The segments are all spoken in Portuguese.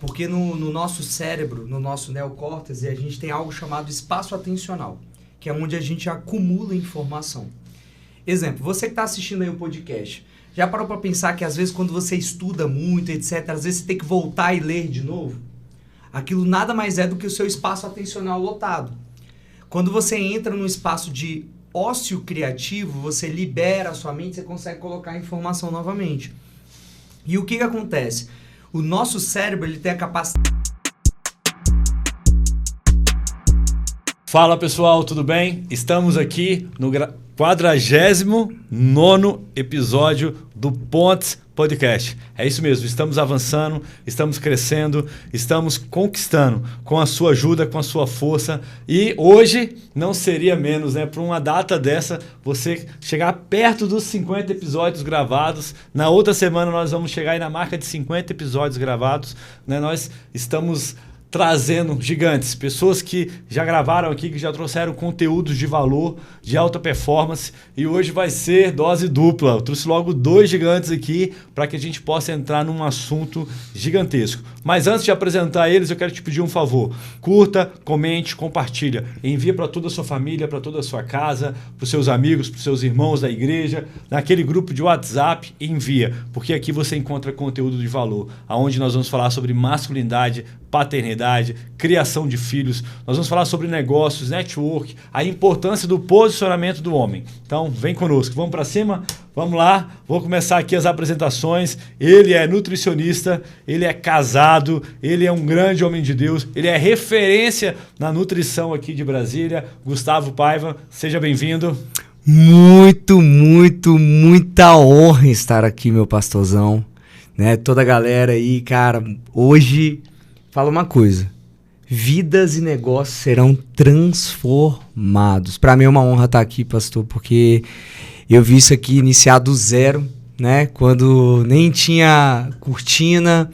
Porque no nosso cérebro, no nosso neocórtex, a gente tem algo chamado espaço atencional, que é onde a gente acumula informação. Exemplo, você que está assistindo aí o podcast, já parou para pensar que às vezes quando você estuda muito, etc., às vezes você tem que voltar e ler de novo? Aquilo nada mais é do que o seu espaço atencional lotado. Quando você entra num espaço de ócio criativo, você libera a sua mente, você consegue colocar a informação novamente. E o que acontece? O nosso cérebro ele tem a capacidade... Fala pessoal, tudo bem? Estamos aqui no 49º episódio do Pontes Podcast. É isso mesmo, estamos avançando, estamos crescendo, estamos conquistando com a sua ajuda, com a sua força. E hoje não seria menos, né? Para uma data dessa, você chegar perto dos 50 episódios gravados. Na outra semana nós vamos chegar aí na marca de 50 episódios gravados, né? Nós estamos trazendo gigantes, pessoas que já gravaram aqui, que já trouxeram conteúdos de valor, de alta performance, e hoje vai ser dose dupla. Eu trouxe logo 2 gigantes aqui para que a gente possa entrar num assunto gigantesco. Mas antes de apresentar eles, eu quero te pedir um favor. Curta, comente, compartilha. Envia para toda a sua família, para toda a sua casa, para os seus amigos, para os seus irmãos da igreja, naquele grupo de WhatsApp, envia, porque aqui você encontra conteúdo de valor, onde nós vamos falar sobre masculinidade, paternidade, criação de filhos. Nós vamos falar sobre negócios, network, a importância do posicionamento do homem. Então, vem conosco. Vamos para cima? Vamos lá. Vou começar aqui as apresentações. Ele é nutricionista, ele é casado, ele é um grande homem de Deus, ele é referência na nutrição aqui de Brasília. Gustavo Paiva, seja bem-vindo. Muita honra estar aqui, meu pastorzão. Né? Toda a galera aí, cara, hoje... Fala uma coisa, vidas e negócios serão transformados. Para mim é uma honra estar aqui, pastor, porque eu vi isso aqui iniciar do zero, né? Quando nem tinha cortina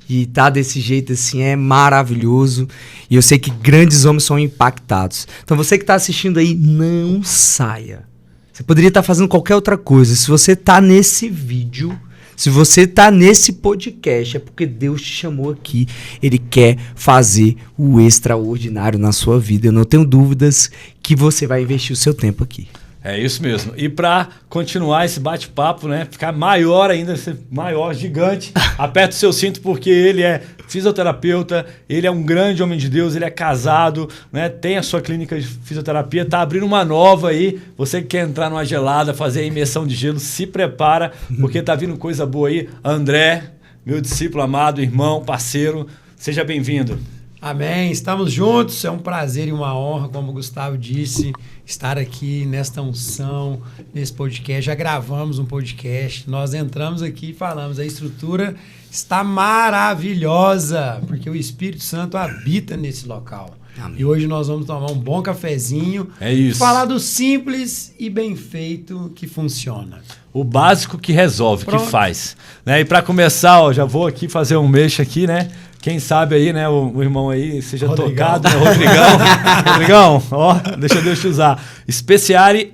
e tá desse jeito assim é maravilhoso. E eu sei que grandes homens são impactados. Então você que está assistindo aí, não saia. Você poderia estar fazendo qualquer outra coisa. Se você está nesse vídeo... Se você está nesse podcast, é porque Deus te chamou aqui. Ele quer fazer o extraordinário na sua vida. Eu não tenho dúvidas que você vai investir o seu tempo aqui. É isso mesmo. E para continuar esse bate-papo, né, ficar maior ainda, ser maior, gigante, aperta o seu cinto porque ele é fisioterapeuta, ele é um grande homem de Deus, ele é casado, né, tem a sua clínica de fisioterapia, está abrindo uma nova aí. Você que quer entrar numa gelada, fazer a imersão de gelo, se prepara, porque tá vindo coisa boa aí. André, meu discípulo amado, irmão, parceiro, seja bem-vindo. Amém, estamos juntos, é um prazer e uma honra, como o Gustavo disse, estar aqui nesta unção, nesse podcast. Já gravamos um podcast, nós entramos aqui e falamos, a estrutura está maravilhosa, porque o Espírito Santo habita nesse local. Amém. E hoje nós vamos tomar um bom cafezinho, falar do simples e bem feito que funciona. O básico que resolve, pronto, que faz. Né? E para começar, ó, já vou aqui fazer um mexo aqui, né? Quem sabe aí, né, o irmão aí seja Rodrigão. Tocado, né, Rodrigão. Rodrigão, ó, deixa Deus te usar. Speciale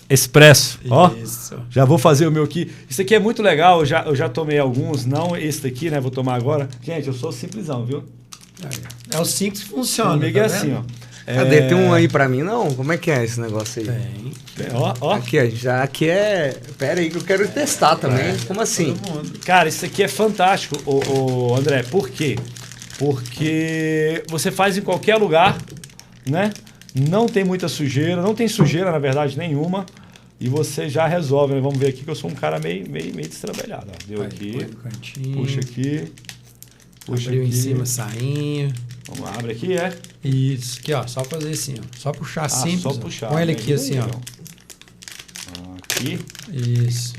Espresso, ó. Isso. Já vou fazer o meu aqui. Isso aqui é muito legal, eu já tomei alguns, não esse daqui, né, vou tomar agora. Gente, eu sou simplesão, viu? É o simples que funciona. Comigo é assim, ó. Cadê? Tem um aí pra mim, não? Como é que é esse negócio aí? Tem. Ó. Aqui é... Pera aí que eu quero testar também. Como assim? Cara, isso aqui é fantástico, ô André. Por quê? Porque você faz em qualquer lugar, né? Não tem muita sujeira, não tem sujeira, na verdade, nenhuma. E você já resolve, né? Vamos ver aqui que eu sou um cara meio destrabalhado. Ó. Deu aqui, puxa aqui, puxa abriu aqui. Em cima, sainho. Vamos lá, abre aqui, Isso, aqui, ó, só fazer assim, ó. Só puxar simples. Só puxar. Põe ele aqui assim, ó. Aqui. Isso.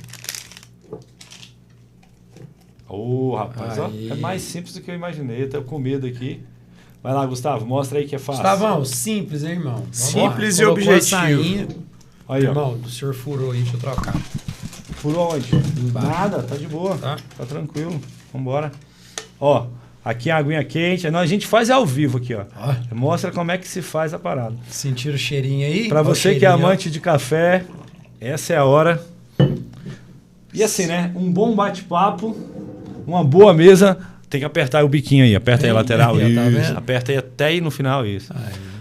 Rapaz, ó, é mais simples do que eu imaginei. Até eu com medo aqui. Vai lá, Gustavo, mostra aí que é fácil. Gustavão, simples, hein, irmão? Simples e objetivo. Aí, irmão, o senhor furou aí, deixa eu trocar. Furou onde? Nada, tá de boa. Tá tranquilo. Vambora. Ó, aqui a aguinha quente. Não, a gente faz ao vivo aqui, ó. Mostra como é que se faz a parada. Sentiram o cheirinho aí? Pra você que é amante de café, essa é a hora. E assim, né? Um bom bate-papo, uma boa mesa, Tem que apertar o biquinho aí, aperta aí a lateral, aí, isso. tá vendo? Aperta aí até ir no final, isso.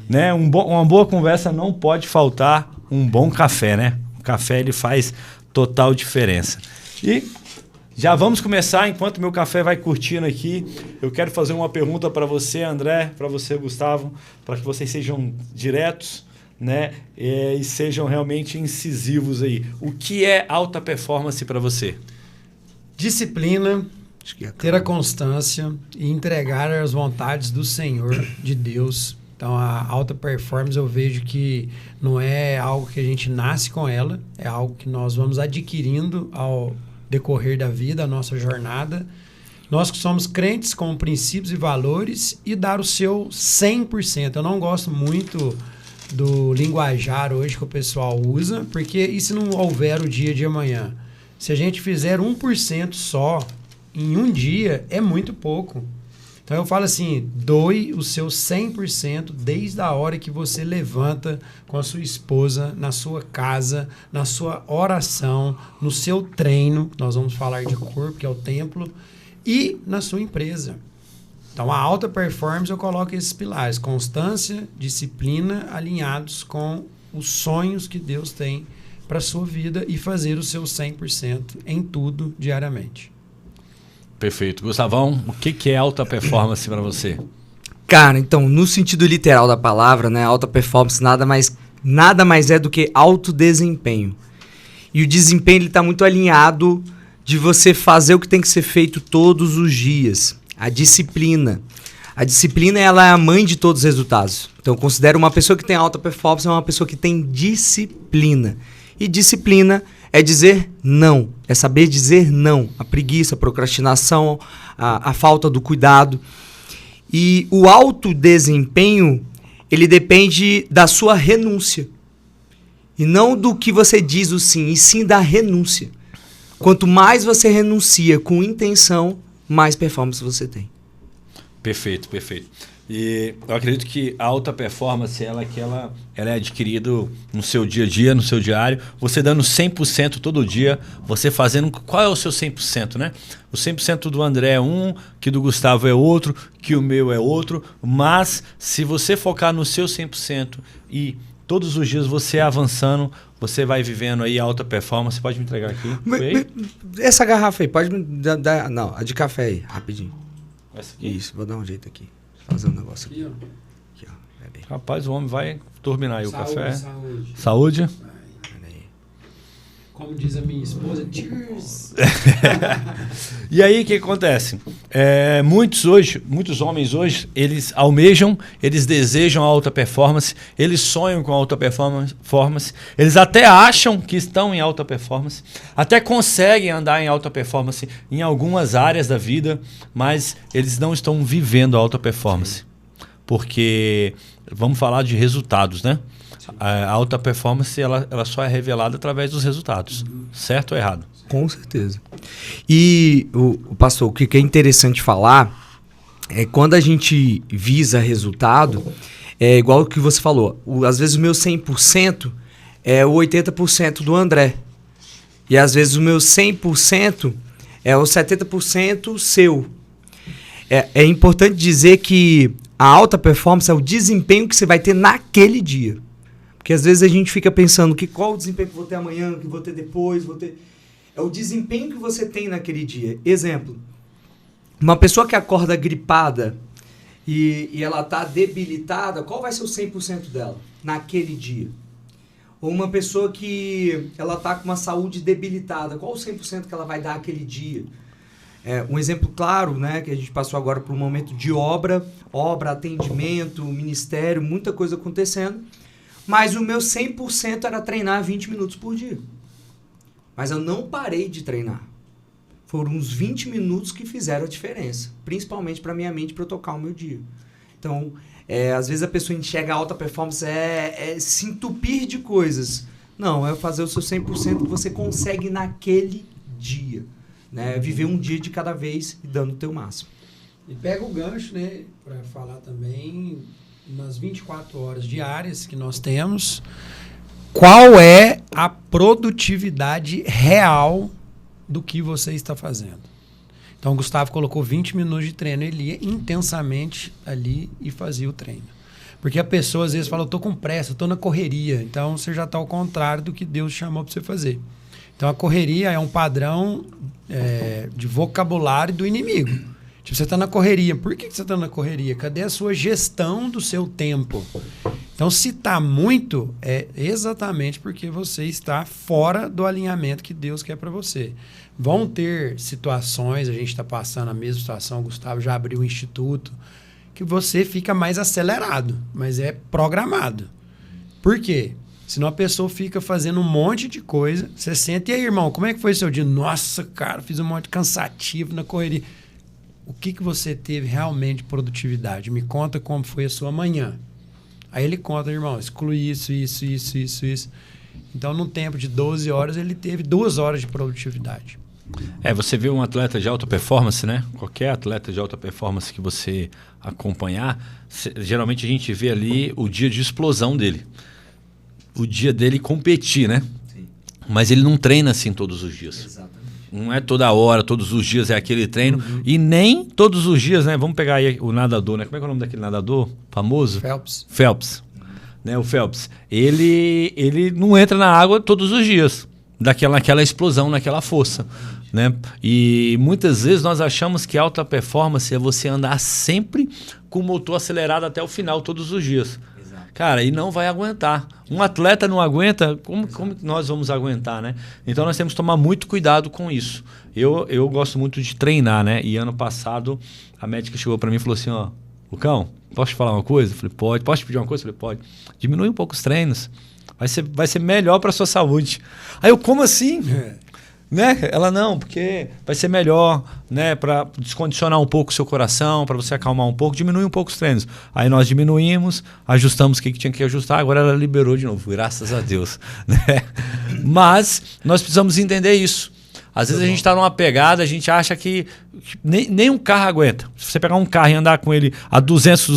Né? Uma boa conversa não pode faltar um bom café, né? O café ele faz total diferença. E já vamos começar, enquanto meu café vai curtindo aqui, eu quero fazer uma pergunta para você, André, para você, Gustavo, para que vocês sejam diretos, né? E sejam realmente incisivos aí. O que é alta performance para você? Disciplina, ter a constância e entregar as vontades do Senhor, de Deus. Então, a alta performance eu vejo que não é algo que a gente nasce com ela, é algo que nós vamos adquirindo ao decorrer da vida, a nossa jornada. Nós que somos crentes com princípios e valores e dar o seu 100%. Eu não gosto muito do linguajar hoje que o pessoal usa, porque e se não houver o dia de amanhã? Se a gente fizer 1% só em um dia, é muito pouco. Então eu falo assim, doe o seu 100% desde a hora que você levanta com a sua esposa, na sua casa, na sua oração, no seu treino, nós vamos falar de corpo, que é o templo, e na sua empresa. Então a alta performance eu coloco esses pilares, constância, disciplina, alinhados com os sonhos que Deus tem para a sua vida e fazer o seu 100% em tudo diariamente. Perfeito. Gustavão, o que é alta performance para você? Cara, então, no sentido literal da palavra, né, alta performance nada mais é do que alto desempenho. E o desempenho está muito alinhado de você fazer o que tem que ser feito todos os dias. A disciplina. A disciplina, ela é a mãe de todos os resultados. Então, eu considero uma pessoa que tem alta performance uma pessoa que tem disciplina. E disciplina é dizer não, é saber dizer não. A preguiça, a procrastinação, a falta do cuidado. E o alto desempenho, ele depende da sua renúncia. E não do que você diz o sim, e sim da renúncia. Quanto mais você renuncia com intenção, mais performance você tem. Perfeito, perfeito. E eu acredito que a alta performance, ela é adquirida no seu dia a dia, no seu diário, você dando 100% todo dia, você fazendo... Qual é o seu 100%, né? O 100% do André é um, que do Gustavo é outro, que o meu é outro, mas se você focar no seu 100% e todos os dias você avançando, você vai vivendo aí a alta performance. Pode me entregar aqui? Essa garrafa aí, pode me dar... Não, a de café aí, rapidinho. Essa aqui? Isso, vou dar um jeito aqui. Fazer um negócio aqui. Aqui, ó. Rapaz, o homem vai turbinar aí o café. Saúde. Saúde. Como diz a minha esposa, cheers! E aí, o que acontece? Muitos homens hoje, eles almejam, eles desejam alta performance, eles sonham com alta performance, eles até acham que estão em alta performance, até conseguem andar em alta performance em algumas áreas da vida, mas eles não estão vivendo a alta performance. Porque, vamos falar de resultados, né? A alta performance ela só é revelada através dos resultados. Certo ou errado? Com certeza. E, o pastor, o que é interessante falar é quando a gente visa resultado, é igual o que você falou. Às vezes o meu 100% é o 80% do André. E às vezes o meu 100% é o 70% seu. É importante dizer que a alta performance é o desempenho que você vai ter naquele dia. Porque às vezes a gente fica pensando que qual o desempenho que vou ter amanhã, que vou ter depois, É o desempenho que você tem naquele dia. Exemplo, uma pessoa que acorda gripada e ela está debilitada, qual vai ser o 100% dela naquele dia? Ou uma pessoa que ela está com uma saúde debilitada, qual o 100% que ela vai dar aquele dia? Um exemplo claro, né, que a gente passou agora por um momento de obra, atendimento, ministério, muita coisa acontecendo. Mas o meu 100% era treinar 20 minutos por dia. Mas eu não parei de treinar. Foram uns 20 minutos que fizeram a diferença. Principalmente para minha mente, para eu tocar o meu dia. Então, às vezes a pessoa enxerga a alta performance se entupir de coisas. Não, é fazer o seu 100% que você consegue naquele dia. Né? Viver um dia de cada vez e dando o teu máximo. E pega o gancho, né, para falar também... nas 24 horas diárias que nós temos, qual é a produtividade real do que você está fazendo? Então o Gustavo colocou 20 minutos de treino, ele ia intensamente ali e fazia o treino. Porque a pessoa às vezes fala, eu tô com pressa, eu tô na correria. Então você já tá ao contrário do que Deus chamou para você fazer. Então a correria é um padrão de vocabulário do inimigo. Tipo, você tá na correria. Por que você tá na correria? Cadê a sua gestão do seu tempo? Então, se tá muito, é exatamente porque você está fora do alinhamento que Deus quer para você. Vão ter situações, a gente está passando a mesma situação, o Gustavo já abriu o instituto, que você fica mais acelerado, mas é programado. Por quê? Senão a pessoa fica fazendo um monte de coisa, você senta, e aí, irmão, como é que foi o seu dia? Nossa, cara, fiz um monte de cansativo na correria. O que você teve realmente de produtividade? Me conta como foi a sua manhã. Aí ele conta, irmão, exclui isso. Então, num tempo de 12 horas, ele teve 2 horas de produtividade. Você vê um atleta de alta performance, né? Qualquer atleta de alta performance que você acompanhar, geralmente a gente vê ali o dia de explosão dele. O dia dele competir, né? Sim. Mas ele não treina assim todos os dias. Exatamente. Não é toda hora, todos os dias é aquele treino. Uhum. E nem todos os dias, né? Vamos pegar aí o nadador, né? Como é que é o nome daquele nadador famoso? Phelps. Né? O Phelps. Ele não entra na água todos os dias. Naquela explosão, naquela força. Né? E muitas vezes nós achamos que alta performance é você andar sempre com o motor acelerado até o final, todos os dias. Cara, e não vai aguentar. Um atleta não aguenta, como nós vamos aguentar, né? Então nós temos que tomar muito cuidado com isso. Eu gosto muito de treinar, né? E ano passado a médica chegou para mim e falou assim, ó, Lucão, posso te falar uma coisa? Eu falei, pode. Posso te pedir uma coisa? Eu falei, pode. Diminui um pouco os treinos. Vai ser melhor para sua saúde. Aí eu, como assim? Né? Ela, não, porque vai ser melhor, né, para descondicionar um pouco o seu coração, para você acalmar um pouco, diminui um pouco os treinos. Aí nós diminuímos, ajustamos o que tinha que ajustar, agora ela liberou de novo, graças a Deus. Né? Mas nós precisamos entender isso. Às vezes a gente está numa pegada, a gente acha que nem um carro aguenta. Se você pegar um carro e andar com ele a 200,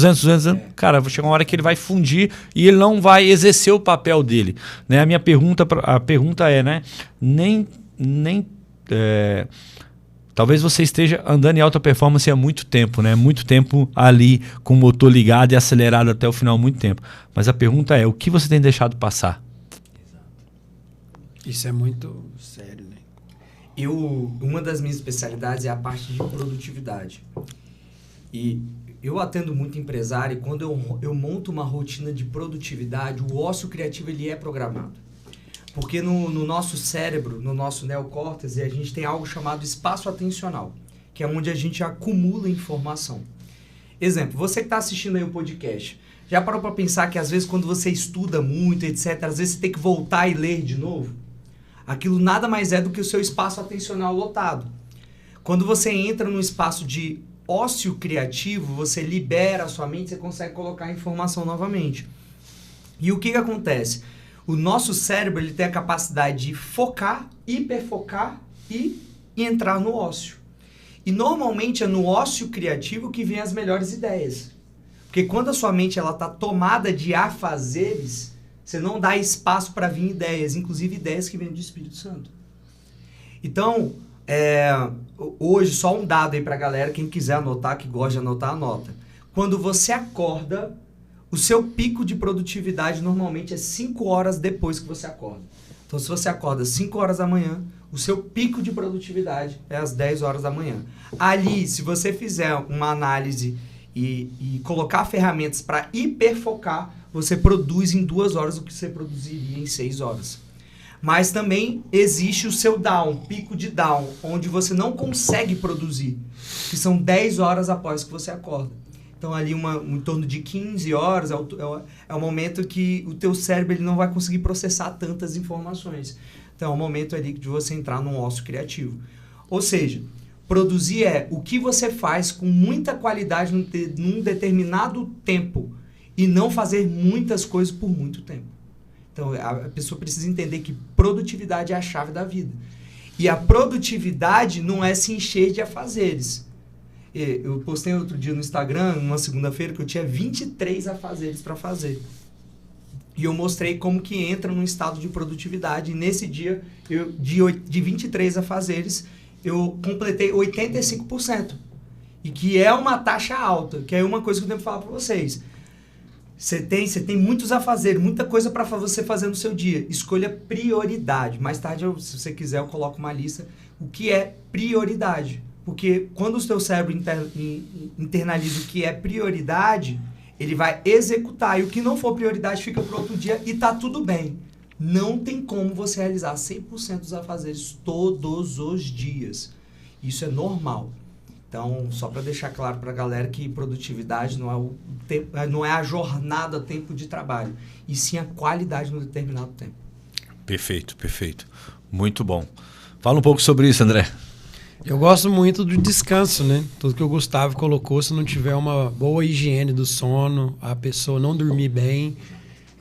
cara, vai chegar uma hora que ele vai fundir e ele não vai exercer o papel dele. Né? A pergunta é, né, talvez você esteja andando em alta performance há muito tempo, né? Muito tempo ali com o motor ligado e acelerado até o final, muito tempo. Mas a pergunta é, o que você tem deixado passar? Isso é muito sério, né? Uma das minhas especialidades é a parte de produtividade. E eu atendo muito empresário e quando eu monto uma rotina de produtividade, o ócio criativo ele é programado. Porque no nosso cérebro, no nosso neocórtex, a gente tem algo chamado espaço atencional, que é onde a gente acumula informação. Exemplo, você que está assistindo aí o podcast, já parou para pensar que às vezes quando você estuda muito, etc., às vezes você tem que voltar e ler de novo? Aquilo nada mais é do que o seu espaço atencional lotado. Quando você entra num espaço de ócio criativo, você libera a sua mente, você consegue colocar a informação novamente. E o que acontece? O nosso cérebro ele tem a capacidade de focar, hiperfocar e entrar no ócio. E normalmente é no ócio criativo que vem as melhores ideias. Porque quando a sua mente está tomada de afazeres, você não dá espaço para vir ideias, inclusive ideias que vêm do Espírito Santo. Então, hoje, só um dado aí para a galera, quem quiser anotar, que gosta de anotar, anota. Quando você acorda, o seu pico de produtividade normalmente é 5 horas depois que você acorda. Então, se você acorda 5 horas da manhã, o seu pico de produtividade é às 10 horas da manhã. Ali, se você fizer uma análise e colocar ferramentas para hiperfocar, você produz em 2 horas o que você produziria em 6 horas. Mas também existe o seu down, pico de down, onde você não consegue produzir, que são 10 horas após que você acorda. Então, ali em torno de 15 horas é o momento que o teu cérebro ele não vai conseguir processar tantas informações. Então, é o momento ali de você entrar num ócio criativo. Ou seja, produzir é o que você faz com muita qualidade num determinado tempo e não fazer muitas coisas por muito tempo. Então, a pessoa precisa entender que produtividade é a chave da vida. E a produtividade não é se encher de afazeres. Eu postei outro dia no Instagram, numa segunda-feira, que eu tinha 23 afazeres para fazer. E eu mostrei como que entra num estado de produtividade. E nesse dia, de 23 afazeres, eu completei 85%. E que é uma taxa alta, que é uma coisa que eu tenho que falar para vocês. Você tem muitos a fazer, muita coisa para você fazer no seu dia. Escolha prioridade. Mais tarde, se você quiser, eu coloco uma lista. O que é prioridade? Porque quando o seu cérebro internaliza o que é prioridade, ele vai executar. E o que não for prioridade fica para outro dia e tá tudo bem. Não tem como você realizar 100% dos afazeres todos os dias. Isso é normal. Então, só para deixar claro para a galera que produtividade não é a jornada tempo de trabalho, e sim a qualidade no determinado tempo. Perfeito, perfeito. Muito bom. Fala um pouco sobre isso, André. Eu gosto muito do descanso, né? Tudo que o Gustavo colocou, se não tiver uma boa higiene do sono, a pessoa não dormir bem,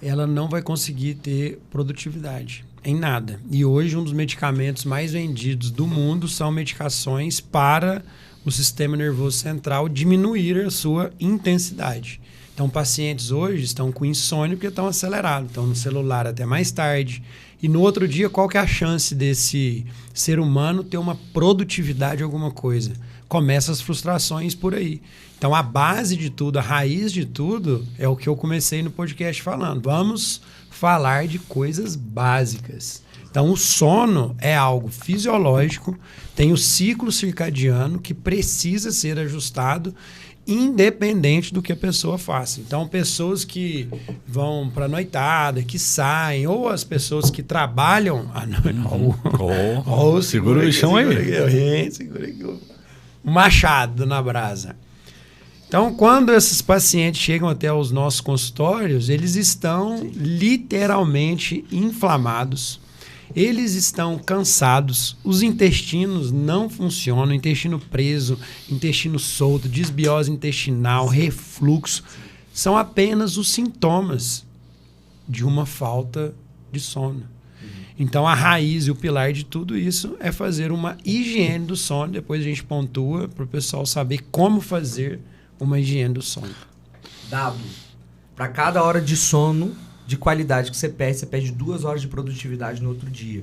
ela não vai conseguir ter produtividade em nada. E hoje, um dos medicamentos mais vendidos do mundo são medicações para o sistema nervoso central diminuir a sua intensidade. Então, pacientes hoje estão com insônia porque estão acelerados, estão no celular até mais tarde. E no outro dia, qual que é a chance desse ser humano ter uma produtividade em alguma coisa? Começa as frustrações por aí. Então, a base de tudo, a raiz de tudo, é o que eu comecei no podcast falando. Vamos falar de coisas básicas. Então, o sono é algo fisiológico, tem o ciclo circadiano que precisa ser ajustado independente do que a pessoa faça. Então, pessoas que vão para a noitada, que saem, ou as pessoas que trabalham à noite. Segura o bichão aí. Segura aqui o machado na brasa. Então, quando esses pacientes chegam até os nossos consultórios, eles estão literalmente inflamados. Eles estão cansados, os intestinos não funcionam, intestino preso, intestino solto, desbiose intestinal, refluxo, são apenas os sintomas de uma falta de sono. Então, a raiz e o pilar de tudo isso é fazer uma higiene do sono. Depois a gente pontua para o pessoal saber como fazer uma higiene do sono. Dado, para cada hora de sono de qualidade que você perde 2 horas de produtividade no outro dia.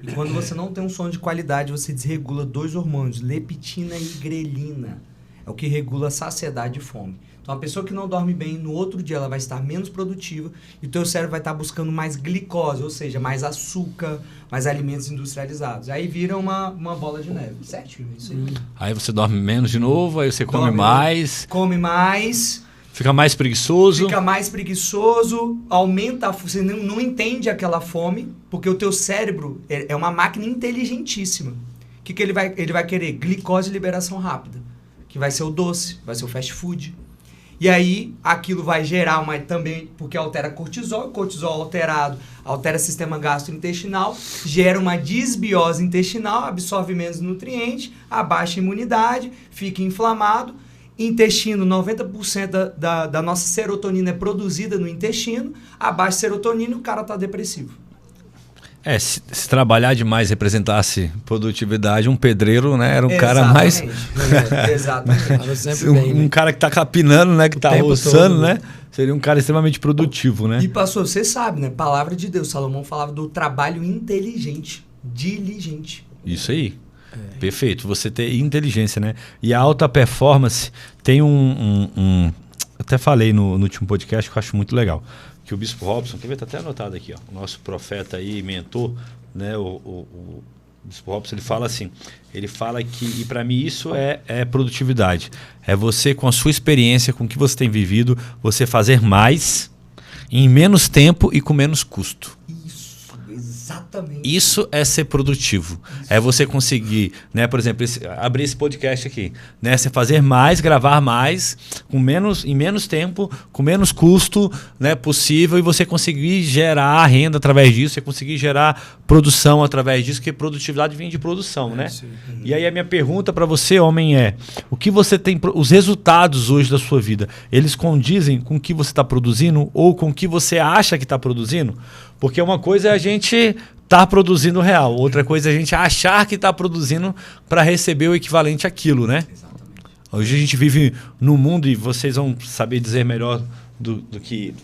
E quando você não tem um sono de qualidade, você desregula 2 hormônios, leptina e grelina. É o que regula a saciedade e fome. Então, a pessoa que não dorme bem, no outro dia ela vai estar menos produtiva e o teu cérebro vai estar buscando mais glicose, ou seja, mais açúcar, mais alimentos industrializados. Aí vira uma bola de neve. Certinho, isso aí. Aí você dorme menos de novo, aí você come mais. Come mais. Fica mais preguiçoso. Aumenta você não entende aquela fome, porque o teu cérebro é uma máquina inteligentíssima. O que ele vai querer? Glicose e liberação rápida, que vai ser o doce, vai ser o fast food. E aí, aquilo vai gerar também, porque altera cortisol alterado altera sistema gastrointestinal, gera uma desbiose intestinal, absorve menos nutrientes, abaixa a imunidade, fica inflamado. Intestino, 90% da nossa serotonina é produzida no intestino, abaixa serotonina e o cara está depressivo. Se trabalhar demais representasse produtividade, um pedreiro, né, era um cara mais... Exatamente. Um cara que está capinando, né, que está roçando, né? Seria um cara extremamente produtivo, né? E pastor, você sabe, né? Palavra de Deus, Salomão falava do trabalho inteligente, diligente. Isso aí. Perfeito, você ter inteligência, né? E a alta performance tem até falei no último podcast que eu acho muito legal, que o Bispo Robson, quer ver, tá até anotado aqui, ó, o nosso profeta aí, mentor, né? O Bispo Robson, ele fala que, e para mim isso é produtividade, é você com a sua experiência, com o que você tem vivido, você fazer mais em menos tempo e com menos custo. Exatamente. Isso é ser produtivo. É você conseguir, né, por exemplo, abrir esse podcast aqui, né, você fazer mais, gravar mais, em menos tempo, com menos custo, né, possível, e você conseguir gerar renda através disso, você conseguir gerar produção através disso, porque produtividade vem de produção, né? Sim. E aí a minha pergunta para você, homem, o que você tem, os resultados hoje da sua vida, eles condizem com o que você está produzindo ou com o que você acha que está produzindo? Porque uma coisa é a gente estar produzindo real, outra coisa é a gente achar que está produzindo para receber o equivalente àquilo, né? Exatamente. Hoje a gente vive num mundo, e vocês vão saber dizer melhor do que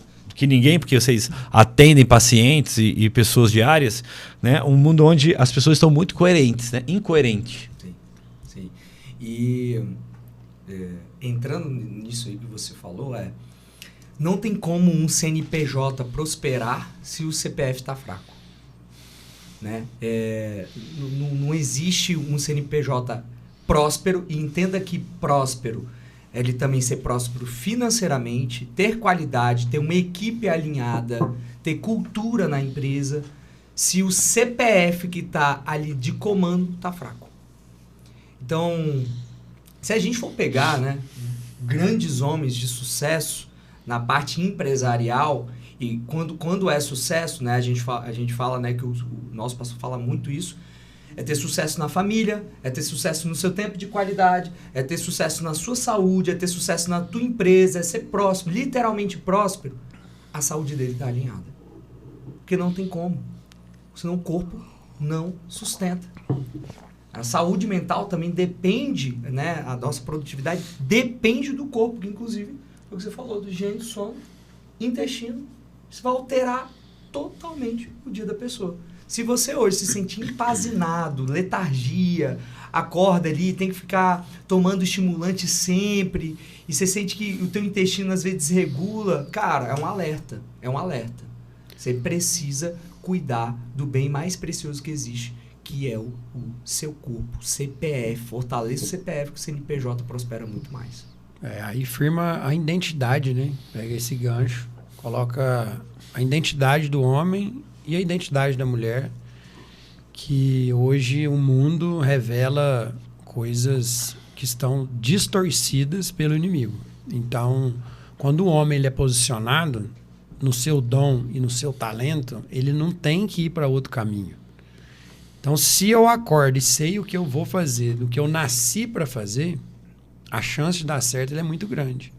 ninguém, porque vocês atendem pacientes e pessoas diárias, né? Um mundo onde as pessoas estão muito coerentes, né? Incoerente. Sim. E entrando nisso aí que você falou, não tem como um CNPJ prosperar se o CPF está fraco. Né? Não existe um CNPJ próspero, e entenda que próspero é ele também ser próspero financeiramente, ter qualidade, ter uma equipe alinhada, ter cultura na empresa, se o CPF que está ali de comando está fraco. Então, se a gente for pegar, né, grandes homens de sucesso na parte empresarial, e quando é sucesso, né, a gente fala, né, que o nosso pastor fala muito isso, é ter sucesso na família, é ter sucesso no seu tempo de qualidade, é ter sucesso na sua saúde, é ter sucesso na tua empresa, é ser próspero, literalmente próspero. A saúde dele está alinhada. Porque não tem como. Senão o corpo não sustenta. A saúde mental também depende, né, a nossa produtividade depende do corpo, que inclusive, foi o que você falou, do higiene, sono, intestino. Isso vai alterar totalmente o dia da pessoa. Se você hoje se sentir empazinado, letargia, acorda ali, tem que ficar tomando estimulante sempre, e você sente que o teu intestino às vezes desregula, cara, é um alerta, é um alerta. Você precisa cuidar do bem mais precioso que existe, que é o seu corpo, CPF, fortaleça o CPF, que o CNPJ prospera muito mais. Aí firma a identidade, né? Pega esse gancho, coloca a identidade do homem e a identidade da mulher, que hoje o mundo revela coisas que estão distorcidas pelo inimigo. Então, quando o homem ele é posicionado no seu dom e no seu talento, ele não tem que ir para outro caminho. Então, se eu acordo e sei o que eu vou fazer, do que eu nasci para fazer, a chance de dar certo é muito grande.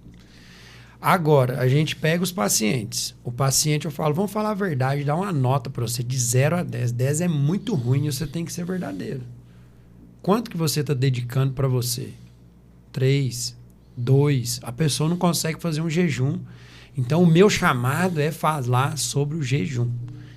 Agora, a gente pega os pacientes. O paciente, eu falo, vamos falar a verdade, dá uma nota para você de 0 a 10. 10 é muito ruim e você tem que ser verdadeiro. Quanto que você está dedicando para você? 3, 2. A pessoa não consegue fazer um jejum. Então, o meu chamado é falar sobre o jejum.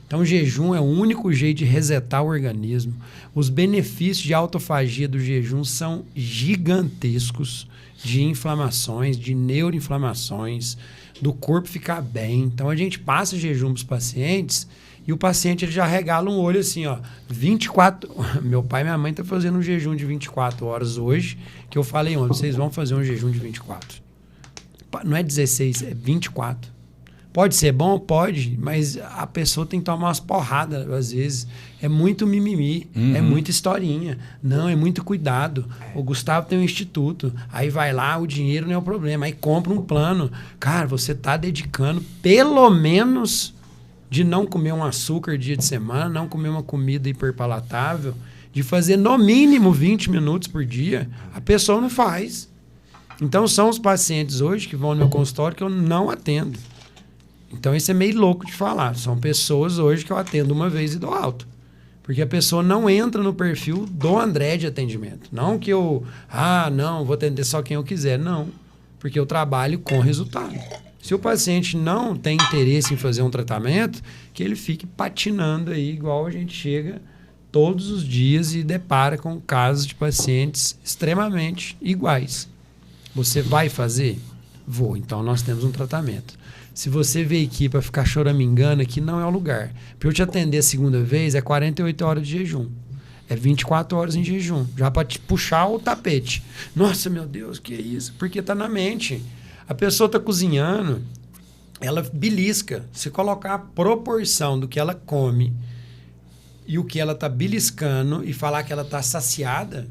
Então, o jejum é o único jeito de resetar o organismo. Os benefícios de autofagia do jejum são gigantescos, de inflamações, de neuroinflamações, do corpo ficar bem. Então, a gente passa jejum para os pacientes e o paciente ele já regala um olho assim, ó, 24... Meu pai e minha mãe estão fazendo um jejum de 24 horas hoje, que eu falei ontem, vocês vão fazer um jejum de 24. Não é 16, é 24. Pode ser bom? Pode, mas a pessoa tem que tomar umas porradas, às vezes. É muito mimimi, é muita historinha. Não, é muito cuidado. O Gustavo tem um instituto, aí vai lá, o dinheiro não é o problema. Aí compra um plano. Cara, você está dedicando pelo menos de não comer um açúcar dia de semana, não comer uma comida hiperpalatável, de fazer no mínimo 20 minutos por dia. A pessoa não faz. Então, são os pacientes hoje que vão no meu consultório que eu não atendo. Então, isso é meio louco de falar. São pessoas hoje que eu atendo uma vez e dou alto. Porque a pessoa não entra no perfil do André de atendimento. Não que eu, não, vou atender só quem eu quiser. Não, porque eu trabalho com resultado. Se o paciente não tem interesse em fazer um tratamento, que ele fique patinando aí, igual a gente chega todos os dias e depara com casos de pacientes extremamente iguais. Você vai fazer? Vou. Então, nós temos um tratamento. Se você veio aqui para ficar choramingando, aqui não é o lugar. Para eu te atender a segunda vez, é 48 horas de jejum. É 24 horas em jejum. Já para te puxar o tapete. Nossa, meu Deus, que é isso? Porque tá na mente. A pessoa tá cozinhando, ela belisca. Se colocar a proporção do que ela come e o que ela tá beliscando e falar que ela tá saciada,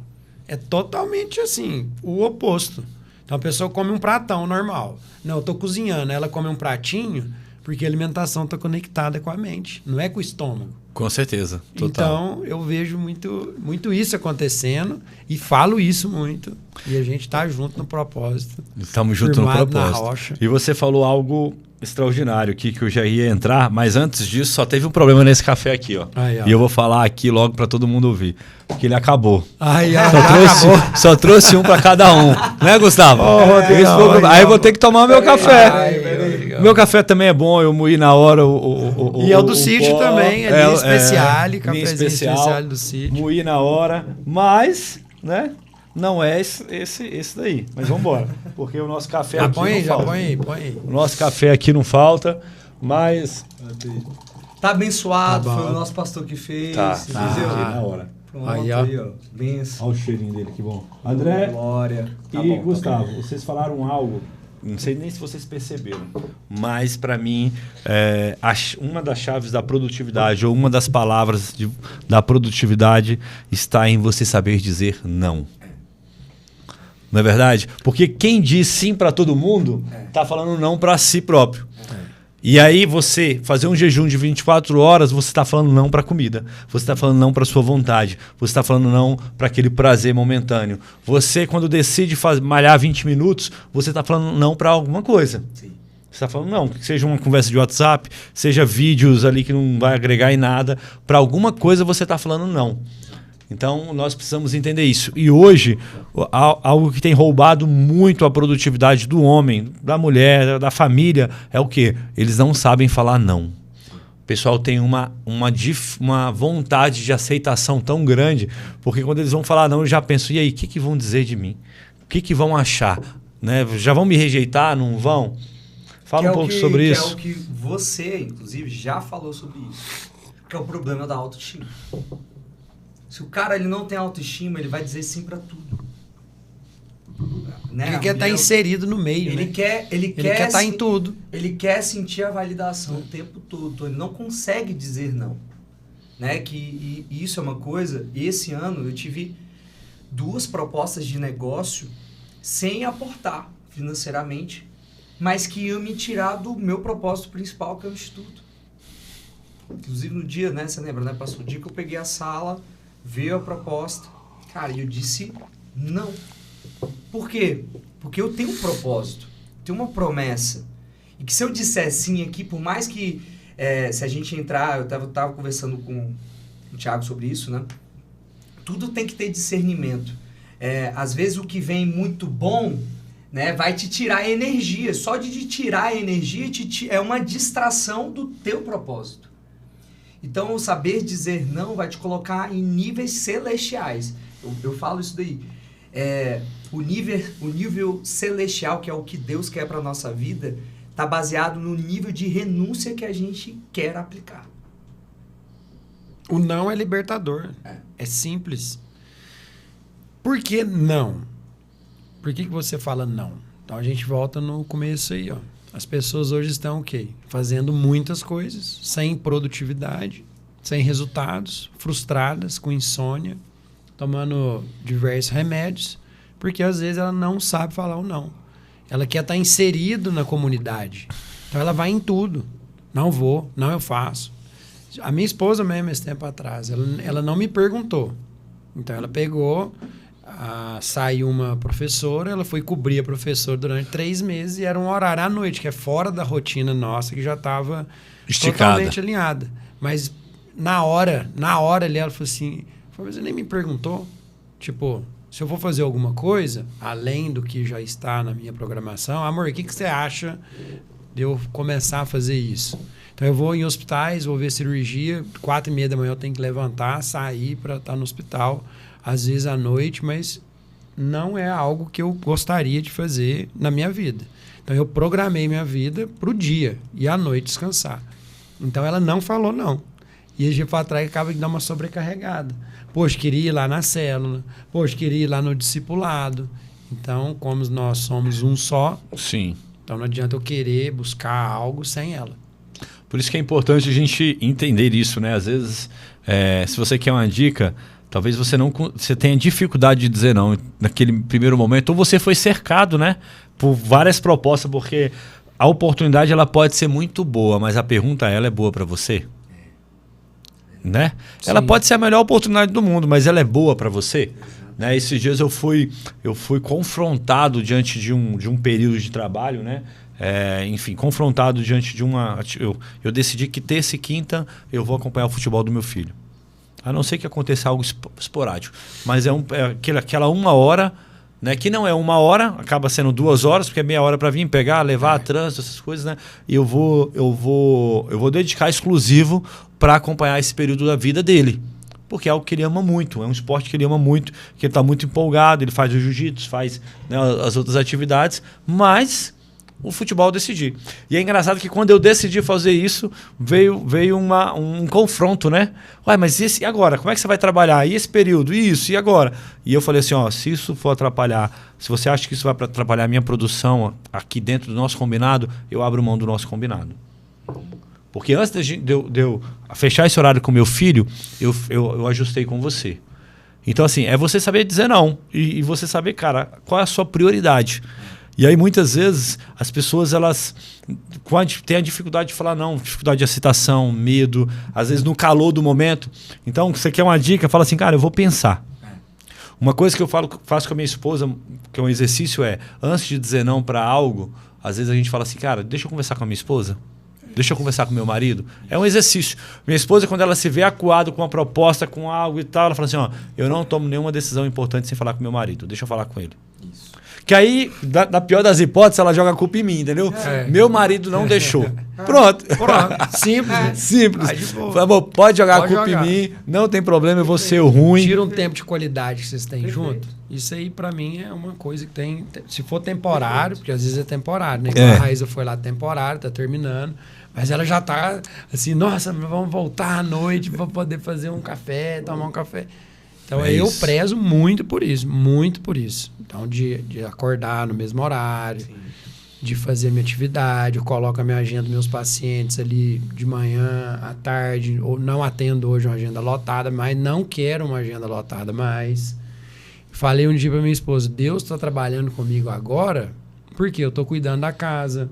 é totalmente assim, o oposto. Então, a pessoa come um pratão normal. Não, eu estou cozinhando. Ela come um pratinho porque a alimentação está conectada com a mente. Não é com o estômago. Com certeza. Total. Então, eu vejo muito isso acontecendo e falo isso muito. E a gente está junto no propósito. Estamos juntos no propósito. Na rocha. E você falou algo extraordinário aqui, que eu já ia entrar, mas antes disso só teve um problema nesse café aqui, ó. E eu vou falar aqui logo para todo mundo ouvir, porque ele acabou. Só trouxe um para cada um, né, Gustavo? Aí eu vou ter que tomar o meu café. Meu café também é bom, eu moí na hora e é o do sítio também, é linha especial, cafezinho especial do sítio. Moí na hora, mas, né? não é esse daí. Mas vamos embora, porque o nosso café aqui não falta. Põe aí. O nosso café aqui não falta, mas... Tá abençoado, Tá bom. foi o nosso pastor que fez. Tá, Entendeu? na hora. Pronto, Aí, ó. Benção. Olha o cheirinho dele, que bom. André Glória. Tá e bom, tá Gustavo, vocês falaram algo, não sei nem se vocês perceberam, mas para mim, uma das chaves da produtividade, ou uma das palavras da produtividade está em você saber dizer não. Não é verdade? Porque quem diz sim para todo mundo, está falando não para si próprio. E aí você fazer um jejum de 24 horas, você está falando não para a comida. Você está falando não para a sua vontade. Você está falando não para aquele prazer momentâneo. Você, quando decide malhar 20 minutos, você está falando não para alguma coisa. Sim. Você está falando não, que seja uma conversa de WhatsApp, seja vídeos ali que não vai agregar em nada. Para alguma coisa você está falando não. Então, nós precisamos entender isso. E hoje, algo que tem roubado muito a produtividade do homem, da mulher, da família, é o quê? Eles não sabem falar não. O pessoal tem uma vontade de aceitação tão grande, porque quando eles vão falar não, eu já penso, e aí, o que vão dizer de mim? O que vão achar? Né? Já vão me rejeitar? Não vão? Fala um pouco sobre isso. É o que você, inclusive, já falou sobre isso. Que é o problema da autoestima. Se o cara ele não tem autoestima, ele vai dizer sim pra tudo. Né? Ele quer estar inserido no meio, ele né? quer estar em tudo. Ele quer sentir a validação o tempo todo. Ele não consegue dizer não. Né? E isso é uma coisa... Esse ano eu tive 2 propostas de negócio sem aportar financeiramente, mas que iam me tirar do meu propósito principal, que é o Instituto. Inclusive no dia, né? Você lembra, né? Passou o dia que eu peguei a sala... Veio a proposta, cara, e eu disse não. Por quê? Porque eu tenho um propósito, tenho uma promessa. E que se eu disser sim aqui, por mais que se a gente entrar, eu tava conversando com o Thiago sobre isso, né? Tudo tem que ter discernimento. Às vezes o que vem muito bom, né, vai te tirar energia. Só de te tirar a energia é uma distração do teu propósito. Então, o saber dizer não vai te colocar em níveis celestiais. Eu falo isso daí. O nível celestial, que é o que Deus quer para a nossa vida, está baseado no nível de renúncia que a gente quer aplicar. O não é libertador. É simples. Por que não? Por que você fala não? Então, a gente volta no começo aí, ó. As pessoas hoje estão o quê? Fazendo muitas coisas, sem produtividade, sem resultados, frustradas, com insônia, tomando diversos remédios, porque às vezes ela não sabe falar o não. Ela quer estar inserido na comunidade. Então ela vai em tudo. Não vou, não eu faço. A minha esposa mesmo, esse tempo atrás, ela não me perguntou. Então ela pegou... saiu uma professora, ela foi cobrir a professora durante 3 meses e era um horário à noite, que é fora da rotina nossa, que já estava totalmente alinhada. Mas na hora ali, ela falou assim, mas você nem me perguntou? Tipo, se eu for fazer alguma coisa, além do que já está na minha programação, amor, o que você acha de eu começar a fazer isso? Então eu vou em hospitais, vou ver cirurgia, 4h30 da manhã eu tenho que levantar, sair para estar no hospital, às vezes à noite, mas não é algo que eu gostaria de fazer na minha vida. Então eu programei minha vida para o dia e à noite descansar. Então ela não falou não. E a gente para trás acaba de dar uma sobrecarregada. Poxa, queria ir lá na célula. Poxa, queria ir lá no discipulado. Então, como nós somos um só, sim. Então não adianta eu querer buscar algo sem ela. Por isso que é importante a gente entender isso, né? Às vezes, se você quer uma dica, talvez você tenha dificuldade de dizer não naquele primeiro momento, ou você foi cercado, né, por várias propostas, porque a oportunidade ela pode ser muito boa, mas a pergunta ela é boa para você? Né? Ela pode ser a melhor oportunidade do mundo, mas ela é boa para você? Né? Esses dias eu fui confrontado diante de um período de trabalho, né? Enfim, confrontado diante de uma... Eu decidi que terça e quinta eu vou acompanhar o futebol do meu filho. A não ser que aconteça algo esporádico. Mas aquela 1 hora, né, que não é 1 hora, acaba sendo 2 horas, porque é meia hora para vir pegar, levar, trânsito, essas coisas, né? E eu vou dedicar exclusivo para acompanhar esse período da vida dele. porque é algo que ele ama muito, é um esporte que ele ama muito, que ele está muito empolgado, ele faz o jiu-jitsu, faz, né, as outras atividades, mas o futebol eu decidi. E é engraçado que quando eu decidi fazer isso, veio um confronto, né? Ué, mas e agora? Como é que você vai trabalhar? E esse período? E isso? E agora? E eu falei assim, ó, se isso for atrapalhar, se você acha que isso vai atrapalhar a minha produção aqui dentro do nosso combinado, eu abro mão do nosso combinado. Porque antes de eu fechar esse horário com meu filho, eu ajustei com você. Então, assim, é você saber dizer não. E você saber, cara, qual é a sua prioridade. E aí, muitas vezes, as pessoas, elas têm a dificuldade de falar não, dificuldade de aceitação, medo, às vezes no calor do momento. Então, você quer uma dica, fala assim, cara, eu vou pensar. Uma coisa que eu faço com a minha esposa, que é um exercício, antes de dizer não para algo, às vezes a gente fala assim, cara, deixa eu conversar com a minha esposa. Deixa eu conversar com meu marido. É um exercício. Minha esposa, quando ela se vê acuada com uma proposta, com algo e tal, ela fala assim, ó, eu não tomo nenhuma decisão importante sem falar com meu marido. Deixa eu falar com ele. Isso. Que aí, na pior das hipóteses, ela joga a culpa em mim, entendeu? Meu marido não deixou. Pronto. Simples. Simples. Amor, pode jogar a culpa em mim, não tem problema, eu vou ser o ruim. Tira um tempo de qualidade que vocês têm junto. Isso aí, pra mim, é uma coisa que tem... Se for temporário, porque às vezes é temporário, né? A Raíza foi lá temporário, tá terminando. Mas ela já tá assim, nossa, vamos voltar à noite para poder fazer um café, tomar um café. Então eu prezo muito por isso, muito por isso. Então de acordar no mesmo horário, sim, de fazer minha atividade, eu coloco a minha agenda dos meus pacientes ali de manhã, à tarde, ou não atendo hoje uma agenda lotada, mas não quero uma agenda lotada mais. Falei um dia para minha esposa, Deus está trabalhando comigo agora, porque eu estou cuidando da casa,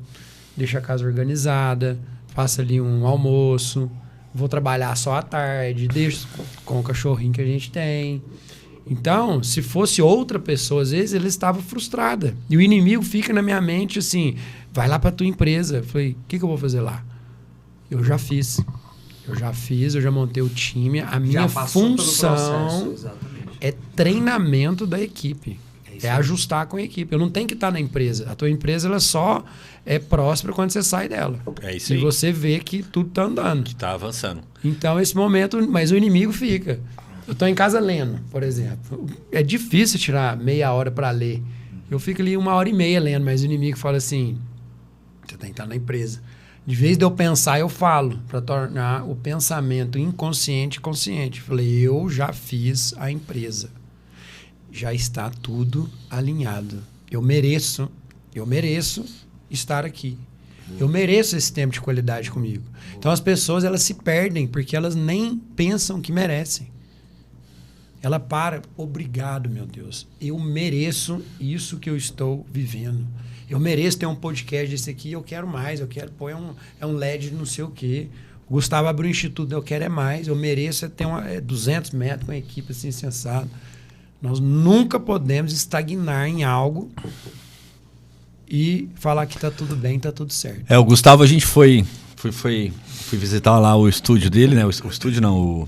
deixo a casa organizada, faço ali um almoço, vou trabalhar só à tarde, deixo com o cachorrinho que a gente tem. Então, se fosse outra pessoa, às vezes, ela estava frustrada. E o inimigo fica na minha mente assim, vai lá para tua empresa. Eu falei, o que eu vou fazer lá? Eu já fiz, eu já montei o time. A minha função é treinamento da equipe. É ajustar com a equipe. Eu não tenho que estar na empresa. A tua empresa ela só é próspera quando você sai dela. É isso aí. E você vê que tudo está andando. Que está avançando. Então, esse momento... Mas o inimigo fica. Eu estou em casa lendo, por exemplo. É difícil tirar meia hora para ler. Eu fico ali 1h30 lendo, mas o inimigo fala assim, você tem que estar na empresa. De vez de eu pensar, eu falo, para tornar o pensamento inconsciente consciente. Falei, eu já fiz a empresa. Já está tudo alinhado. Eu mereço estar aqui. Eu mereço esse tempo de qualidade comigo. Então as pessoas elas se perdem porque elas nem pensam que merecem. Ela para, obrigado, meu Deus. Eu mereço isso que eu estou vivendo. Eu mereço ter um podcast desse aqui, eu quero mais, eu quero pôr um LED não sei o quê. O Gustavo abriu um instituto, eu quero mais. Eu mereço ter 200 metros com a equipe assim, sensado. Nós nunca podemos estagnar em algo e falar que está tudo bem, está tudo certo. O Gustavo, a gente foi visitar lá o estúdio dele, né? O estúdio não,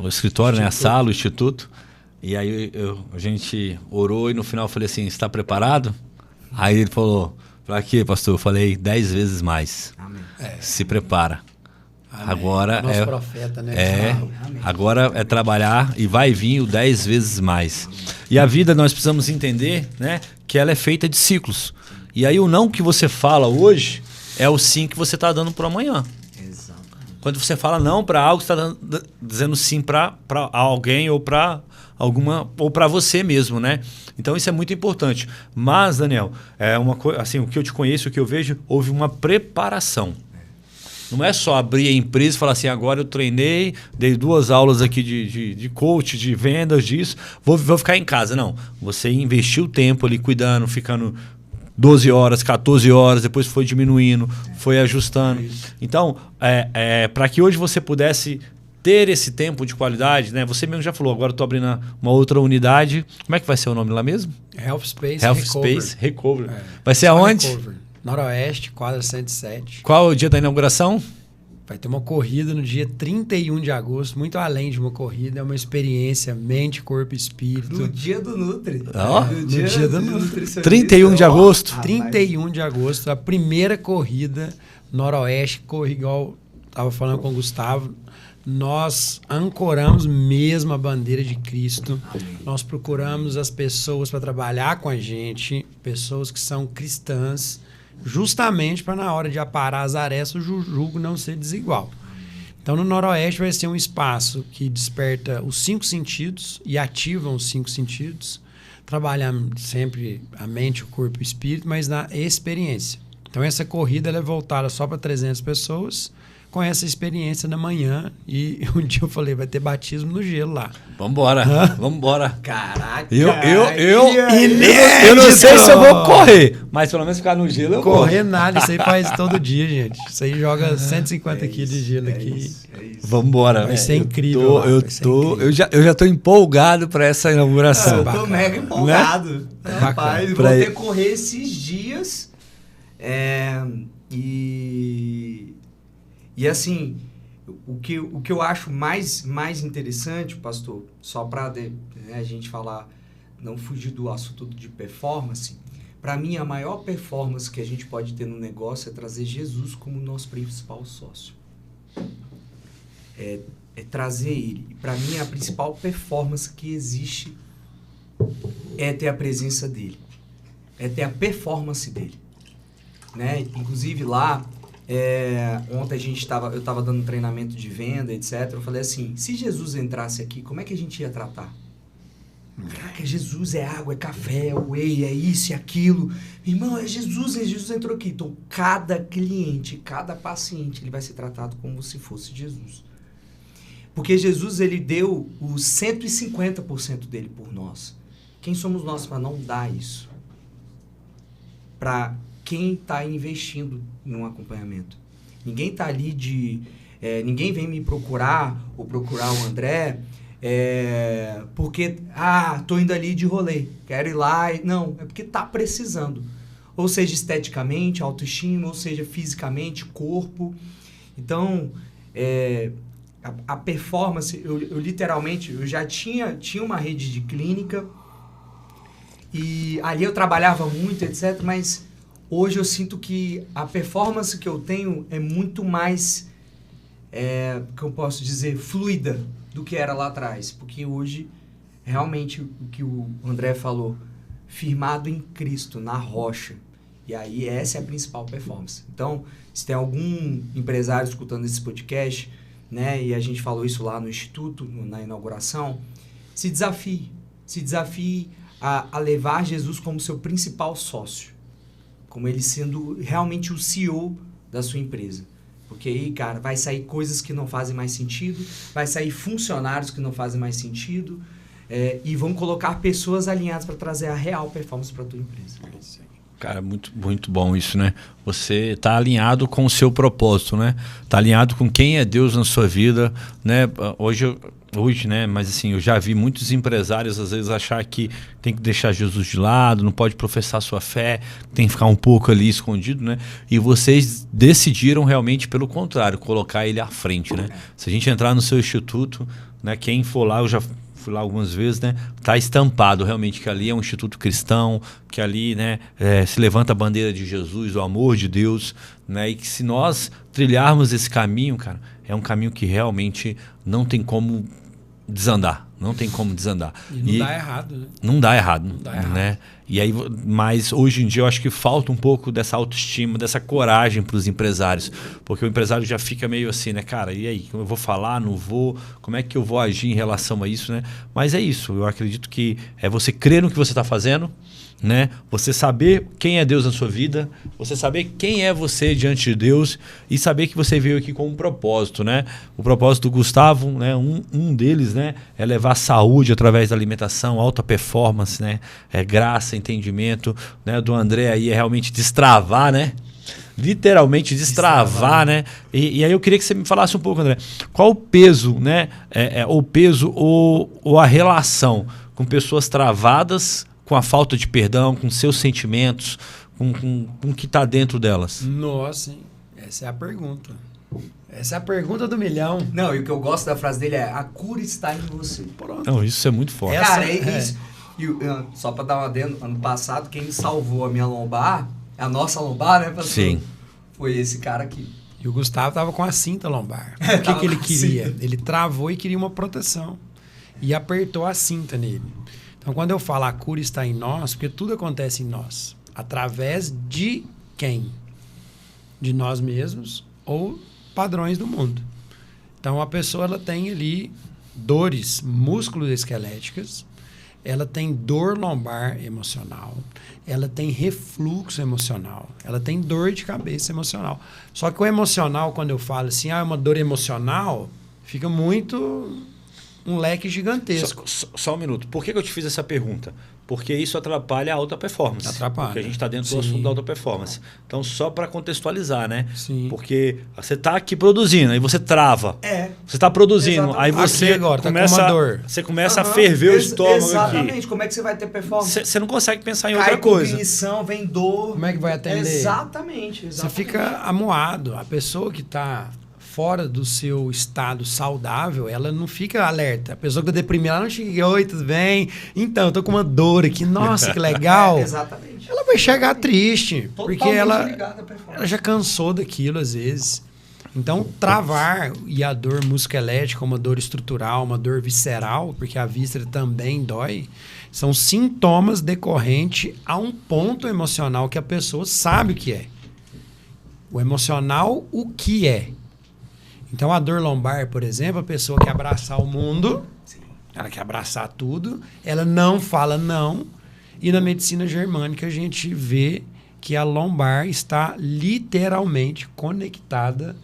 o escritório, né? A sala, o instituto. E aí a gente orou e no final eu falei assim, está preparado? Aí ele falou, para quê, pastor? Eu falei 10 vezes mais. Amém. Se prepara. Amém. Agora nosso profeta, né? Agora é trabalhar e vai vir o 10 vezes mais. E a vida nós precisamos entender, né, que ela é feita de ciclos. E aí o não que você fala hoje é o sim que você está dando para amanhã. Exatamente. Quando você fala não para algo, você está dizendo sim para alguém ou para alguma ou para você mesmo, né? Então isso é muito importante. Mas, Daniel, uma coisa assim, o que eu te conheço, o que eu vejo, houve uma preparação. Não é só abrir a empresa e falar assim, agora eu treinei, dei 2 aulas aqui de coach, de vendas, disso, vou ficar em casa. Não, você investiu tempo ali cuidando, ficando 12 horas, 14 horas, depois foi diminuindo, foi ajustando. Então, para que hoje você pudesse ter esse tempo de qualidade, né? Você mesmo já falou, agora eu estou abrindo uma outra unidade. Como é que vai ser o nome lá mesmo? Health Space Recovery. Vai ser aonde? Recovery. Noroeste, quadra 107. Qual é o dia da inauguração? Vai ter uma corrida no dia 31 de agosto, muito além de uma corrida, é uma experiência, mente, corpo e espírito. Do dia do Nutri. No dia do Nutri. 31 de agosto? 31 de agosto, a primeira corrida Noroeste, corre igual estava falando com o Gustavo, nós ancoramos mesmo a bandeira de Cristo. Nós procuramos as pessoas para trabalhar com a gente, pessoas que são cristãs, justamente para na hora de aparar as arestas o julgo não ser desigual. Então, no Noroeste vai ser um espaço que desperta os 5 sentidos e ativa os 5 sentidos, trabalhando sempre a mente, o corpo e o espírito, mas na experiência. Então, essa corrida ela é voltada só para 300 pessoas, com essa experiência na manhã. E um dia eu falei, vai ter batismo no gelo lá. Vambora, vambora. Caraca. Eu não sei se eu vou correr, mas pelo menos ficar no gelo eu vou. Correr nada, isso aí faz todo dia, gente. Isso aí joga 150 quilos de gelo aqui. Isso. Vambora. Vai ser incrível. Eu já tô empolgado para essa inauguração. Eu tô mega empolgado. Né? Rapaz, vou ter que correr esses dias. E assim, o que eu acho mais interessante, pastor, só para a gente falar, não fugir do assunto de performance, para mim a maior performance que a gente pode ter no negócio é trazer Jesus como nosso principal sócio. É trazer ele. Para mim a principal performance que existe é ter a presença dele, é ter a performance dele. Né? Inclusive lá, ontem eu estava dando treinamento de venda, etc. Eu falei assim, se Jesus entrasse aqui, como é que a gente ia tratar? Caraca, Jesus é água, é café, é whey, é isso e aquilo. Irmão, é Jesus entrou aqui. Então, cada cliente, cada paciente, ele vai ser tratado como se fosse Jesus. Porque Jesus, ele deu os 150% dele por nós. Quem somos nós para não dar isso? Para quem está investindo num acompanhamento. Ninguém está ali ninguém vem me procurar ou procurar o André porque, tô indo ali de rolê, quero ir lá. Não, é porque está precisando. Ou seja, esteticamente, autoestima, ou seja, fisicamente, corpo. Então, a performance, eu literalmente, eu já tinha uma rede de clínica e ali eu trabalhava muito, etc., mas hoje eu sinto que a performance que eu tenho é muito mais, que eu posso dizer, fluida do que era lá atrás. Porque hoje, realmente, o que o André falou, firmado em Cristo, na rocha. E aí, essa é a principal performance. Então, se tem algum empresário escutando esse podcast, né, e a gente falou isso lá no Instituto, na inauguração, se desafie a levar Jesus como seu principal sócio. Como ele sendo realmente o CEO da sua empresa. Porque aí, cara, vai sair coisas que não fazem mais sentido, vai sair funcionários que não fazem mais sentido, e vão colocar pessoas alinhadas para trazer a real performance para a tua empresa. Cara, muito, muito bom isso, né? Você está alinhado com o seu propósito, né? Está alinhado com quem é Deus na sua vida, né? Hoje, né? Mas assim, eu já vi muitos empresários às vezes achar que tem que deixar Jesus de lado, não pode professar sua fé, tem que ficar um pouco ali escondido, né? E vocês decidiram realmente pelo contrário, colocar ele à frente, né? Se a gente entrar no seu instituto, né? Quem for lá, eu já fui lá algumas vezes, né? Tá estampado realmente que ali é um instituto cristão, que ali, né, se levanta a bandeira de Jesus, o amor de Deus, né? E que se nós trilharmos esse caminho, cara, é um caminho que realmente não tem como desandar. Não tem como desandar. E não dá errado, né? Não dá errado. Não dá errado. Né? E aí, mas hoje em dia eu acho que falta um pouco dessa autoestima, dessa coragem para os empresários. Porque o empresário já fica meio assim, né, cara? E aí, eu vou falar, não vou? Como é que eu vou agir em relação a isso, né? Mas é isso. Eu acredito que é você crer no que você está fazendo, né? Você saber quem é Deus na sua vida, você saber quem é você diante de Deus e saber que você veio aqui com um propósito, né? O propósito do Gustavo, né? Um deles, né? É levar saúde através da alimentação, alta performance, né? Graça, entendimento, né? Do André aí é realmente destravar, né? Literalmente destravar, né? E aí eu queria que você me falasse um pouco, André, qual o peso, né? O peso ou a relação com pessoas travadas, com a falta de perdão, com seus sentimentos, com o que está dentro delas? Nossa, hein? Essa é a pergunta. Essa é a pergunta do milhão. Não, e o que eu gosto da frase dele é: a cura está em você. Pronto. Não, isso é muito forte. Cara, isso. E, só para dar um adendo, ano passado, quem salvou a minha lombar, a nossa lombar, né, pastor? Sim. Foi esse cara aqui. E o Gustavo estava com a cinta lombar. O que, que ele queria? Ele travou e queria uma proteção. E apertou a cinta nele. Então, quando eu falo a cura está em nós, porque tudo acontece em nós. Através de quem? De nós mesmos ou padrões do mundo. Então, a pessoa ela tem ali dores musculoesqueléticas, ela tem dor lombar emocional, ela tem refluxo emocional, ela tem dor de cabeça emocional. Só que o emocional, quando eu falo assim, é uma dor emocional, fica muito um leque gigantesco. Só um minuto. Por que eu te fiz essa pergunta? Porque isso atrapalha a alta performance. Atrapalha. Porque a gente está dentro do Sim. assunto da alta performance. Então, só para contextualizar, né? Sim. Porque você está aqui produzindo, aí você trava. Você está produzindo, Exatamente. aí você Aqui agora, começa, tá com uma dor. você começa a ferver o estômago Exatamente. aqui. Como é que você vai ter performance? Você não consegue pensar em Cai outra coisa. cognição, vem dor. Como é que vai atender? Exatamente. Você fica amuado. A pessoa que está fora do seu estado saudável, ela não fica alerta. A pessoa que está deprimida, ela não chega, oi, tudo bem? Então, eu tô com uma dor aqui, nossa, que legal. Exatamente. Ela vai chegar triste, Totalmente porque ela ligada à performance. já cansou daquilo às vezes. Então, travar e a dor musculoesquelética, uma dor estrutural, uma dor visceral, porque a víscera também dói, são sintomas decorrentes a um ponto emocional que a pessoa sabe o que é. O emocional, o que é. Então, a dor lombar, por exemplo, a pessoa quer abraçar o mundo, ela quer abraçar tudo, ela não fala não, e na medicina germânica a gente vê que a lombar está literalmente conectada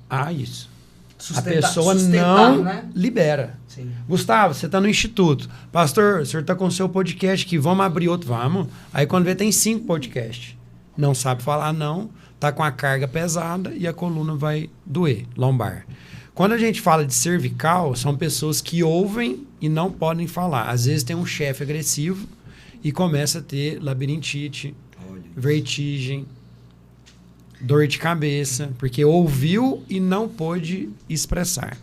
a isso. A pessoa não libera. Sim. Gustavo, você está no instituto. Pastor, o senhor está com o seu podcast aqui, vamos abrir outro? Vamos. Aí quando vê, tem 5 podcasts. Não sabe falar não, está com a carga pesada e a coluna vai doer, lombar. Quando a gente fala de cervical, são pessoas que ouvem e não podem falar. Às vezes tem um chefe agressivo e começa a ter labirintite, vertigem, dor de cabeça, porque ouviu e não pôde expressar.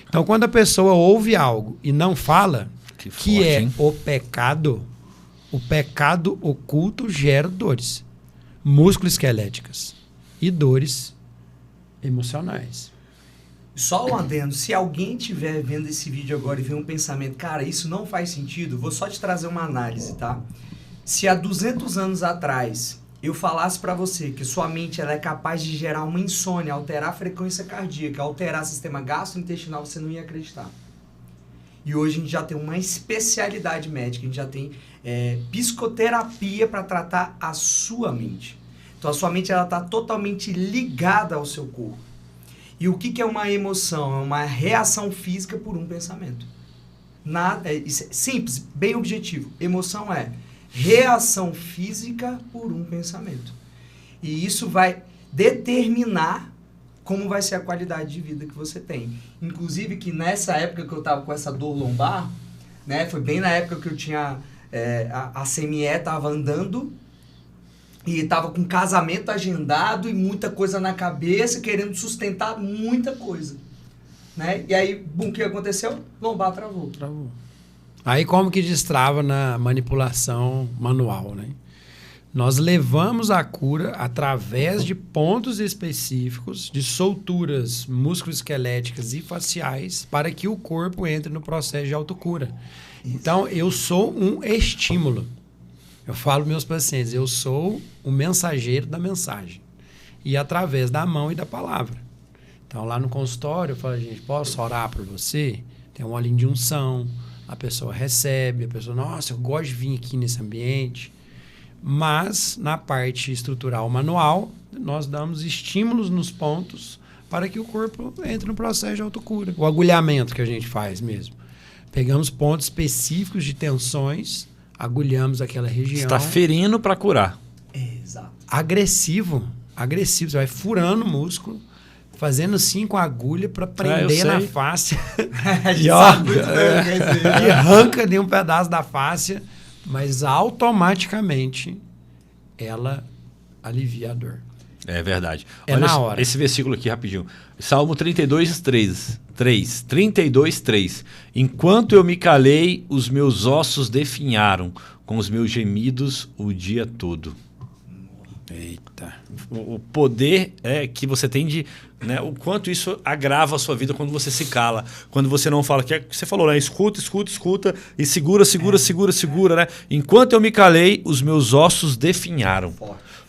Então, quando a pessoa ouve algo e não fala, que é o pecado oculto gera dores musculoesqueléticas e dores emocionais. Só um adendo, se alguém estiver vendo esse vídeo agora e ver um pensamento, cara, isso não faz sentido, vou só te trazer uma análise, tá? Se há 200 anos atrás eu falasse pra você que sua mente ela é capaz de gerar uma insônia, alterar a frequência cardíaca, alterar o sistema gastrointestinal, você não ia acreditar. E hoje a gente já tem uma especialidade médica, a gente já tem psicoterapia para tratar a sua mente. Então a sua mente ela está totalmente ligada ao seu corpo. E o que é uma emoção? É uma reação física por um pensamento. Isso é simples, bem objetivo. Emoção é reação física por um pensamento. E isso vai determinar como vai ser a qualidade de vida que você tem. Inclusive que nessa época que eu estava com essa dor lombar, né, foi bem na época que eu tinha a CME estava andando e estava com casamento agendado e muita coisa na cabeça, querendo sustentar muita coisa. Né? E aí, o que aconteceu? Lombar travou. Aí como que destrava na manipulação manual, né? Nós levamos a cura através de pontos específicos, de solturas musculoesqueléticas e faciais, para que o corpo entre no processo de autocura. Então, eu sou um estímulo. Eu falo para meus pacientes, eu sou o mensageiro da mensagem. E através da mão e da palavra. Então, lá no consultório, eu falo, gente, posso orar por você? Tem um olhinho de unção, a pessoa recebe, a pessoa, nossa, eu gosto de vir aqui nesse ambiente. Mas, na parte estrutural manual, nós damos estímulos nos pontos para que o corpo entre no processo de autocura. O agulhamento que a gente faz mesmo. Pegamos pontos específicos de tensões, agulhamos aquela região. Está ferindo para curar. Exato. Agressivo. Você vai furando o músculo, fazendo assim com a agulha para prender na face. E arranca de um pedaço da face, mas automaticamente ela alivia a dor. É verdade. É Olha na hora. Esse versículo aqui, rapidinho. Salmo 32:3. Enquanto eu me calei, os meus ossos definharam com os meus gemidos o dia todo. Eita. O poder que você tem de... Né, o quanto isso agrava a sua vida quando você se cala. Quando você não fala. Que é, você falou, né? Escuta e segura, né? Enquanto eu me calei, os meus ossos definharam.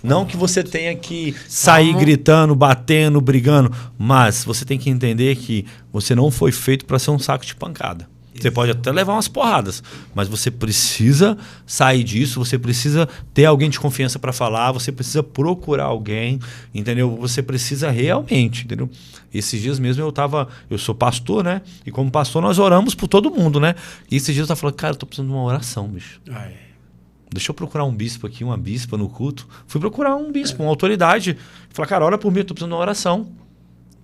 Não que você tenha que sair gritando, batendo, brigando. Mas você tem que entender que você não foi feito para ser um saco de pancada. Você pode até levar umas porradas, mas você precisa sair disso, você precisa ter alguém de confiança para falar, você precisa procurar alguém, entendeu? Você precisa realmente, entendeu? Esses dias mesmo eu sou pastor, né? E como pastor nós oramos por todo mundo, né? E esses dias eu tava falando, cara, eu tô precisando de uma oração, bicho. Deixa eu procurar um bispo aqui, uma bispa no culto. Fui procurar um bispo, uma autoridade. Falei, cara, ora por mim, eu tô precisando de uma oração.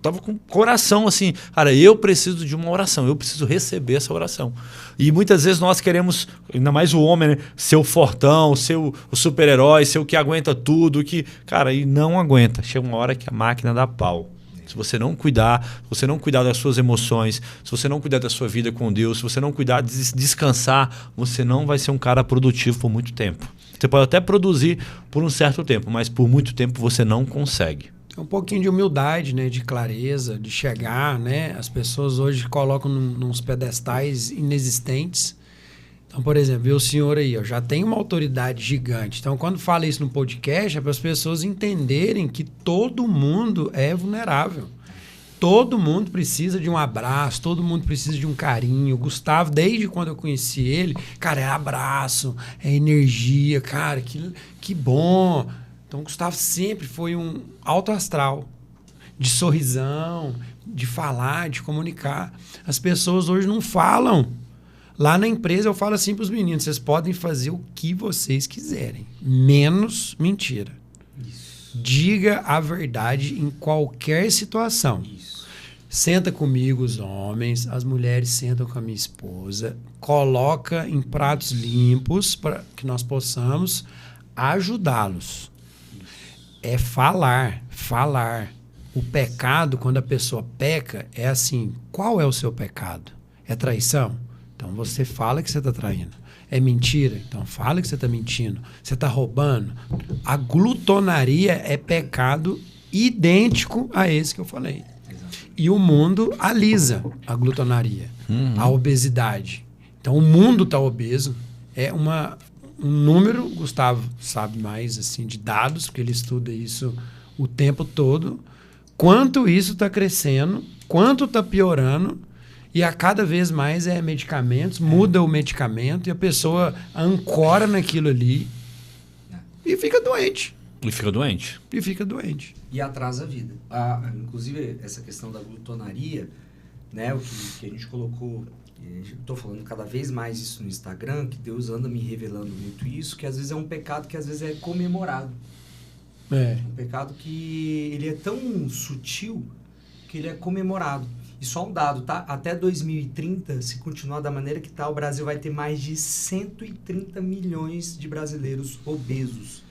Tava com o coração assim, cara, eu preciso de uma oração, eu preciso receber essa oração. E muitas vezes nós queremos, ainda mais o homem, né, ser o fortão, ser o super-herói, ser o que aguenta tudo, cara, e não aguenta. Chega uma hora que a máquina dá pau. Se você não cuidar, se você não cuidar das suas emoções, se você não cuidar da sua vida com Deus, se você não cuidar de descansar, você não vai ser um cara produtivo por muito tempo. Você pode até produzir por um certo tempo, mas por muito tempo você não consegue. Um pouquinho de humildade, né? De clareza, de chegar, né? As pessoas hoje colocam nos pedestais inexistentes. Então, por exemplo, o senhor aí, já tem uma autoridade gigante. Então, quando fala isso no podcast, é para as pessoas entenderem que todo mundo é vulnerável. Todo mundo precisa de um abraço, todo mundo precisa de um carinho. O Gustavo, desde quando eu conheci ele, cara, é abraço, é energia, cara, que bom. Então, o Gustavo sempre foi um alto astral, de sorrisão, de falar, de comunicar. As pessoas hoje não falam. Lá na empresa eu falo assim para os meninos, vocês podem fazer o que vocês quiserem, menos mentira. Isso. Diga a verdade em qualquer situação. Isso. Senta comigo os homens, as mulheres sentam com a minha esposa, coloca em pratos limpos para que nós possamos ajudá-los. É falar. O pecado, quando a pessoa peca, é assim, qual é o seu pecado? É traição? Então você fala que você está traindo. É mentira? Então fala que você está mentindo. Você está roubando? A glutonaria é pecado idêntico a esse que eu falei. E o mundo alisa a glutonaria, a obesidade. Então o mundo está obeso. É um número, Gustavo sabe mais assim, de dados, porque ele estuda isso o tempo todo, quanto isso está crescendo, quanto está piorando, e a cada vez mais medicamentos, muda o medicamento, e a pessoa ancora naquilo ali e fica doente. E atrasa a vida. Inclusive, essa questão da glutonaria, né, o que a gente colocou... Estou falando cada vez mais isso no Instagram, que Deus anda me revelando muito isso, que às vezes é um pecado que às vezes é comemorado. Um pecado que ele é tão sutil que ele é comemorado. E só um dado, tá? Até 2030, se continuar da maneira que está, o Brasil vai ter mais de 130 milhões de brasileiros obesos.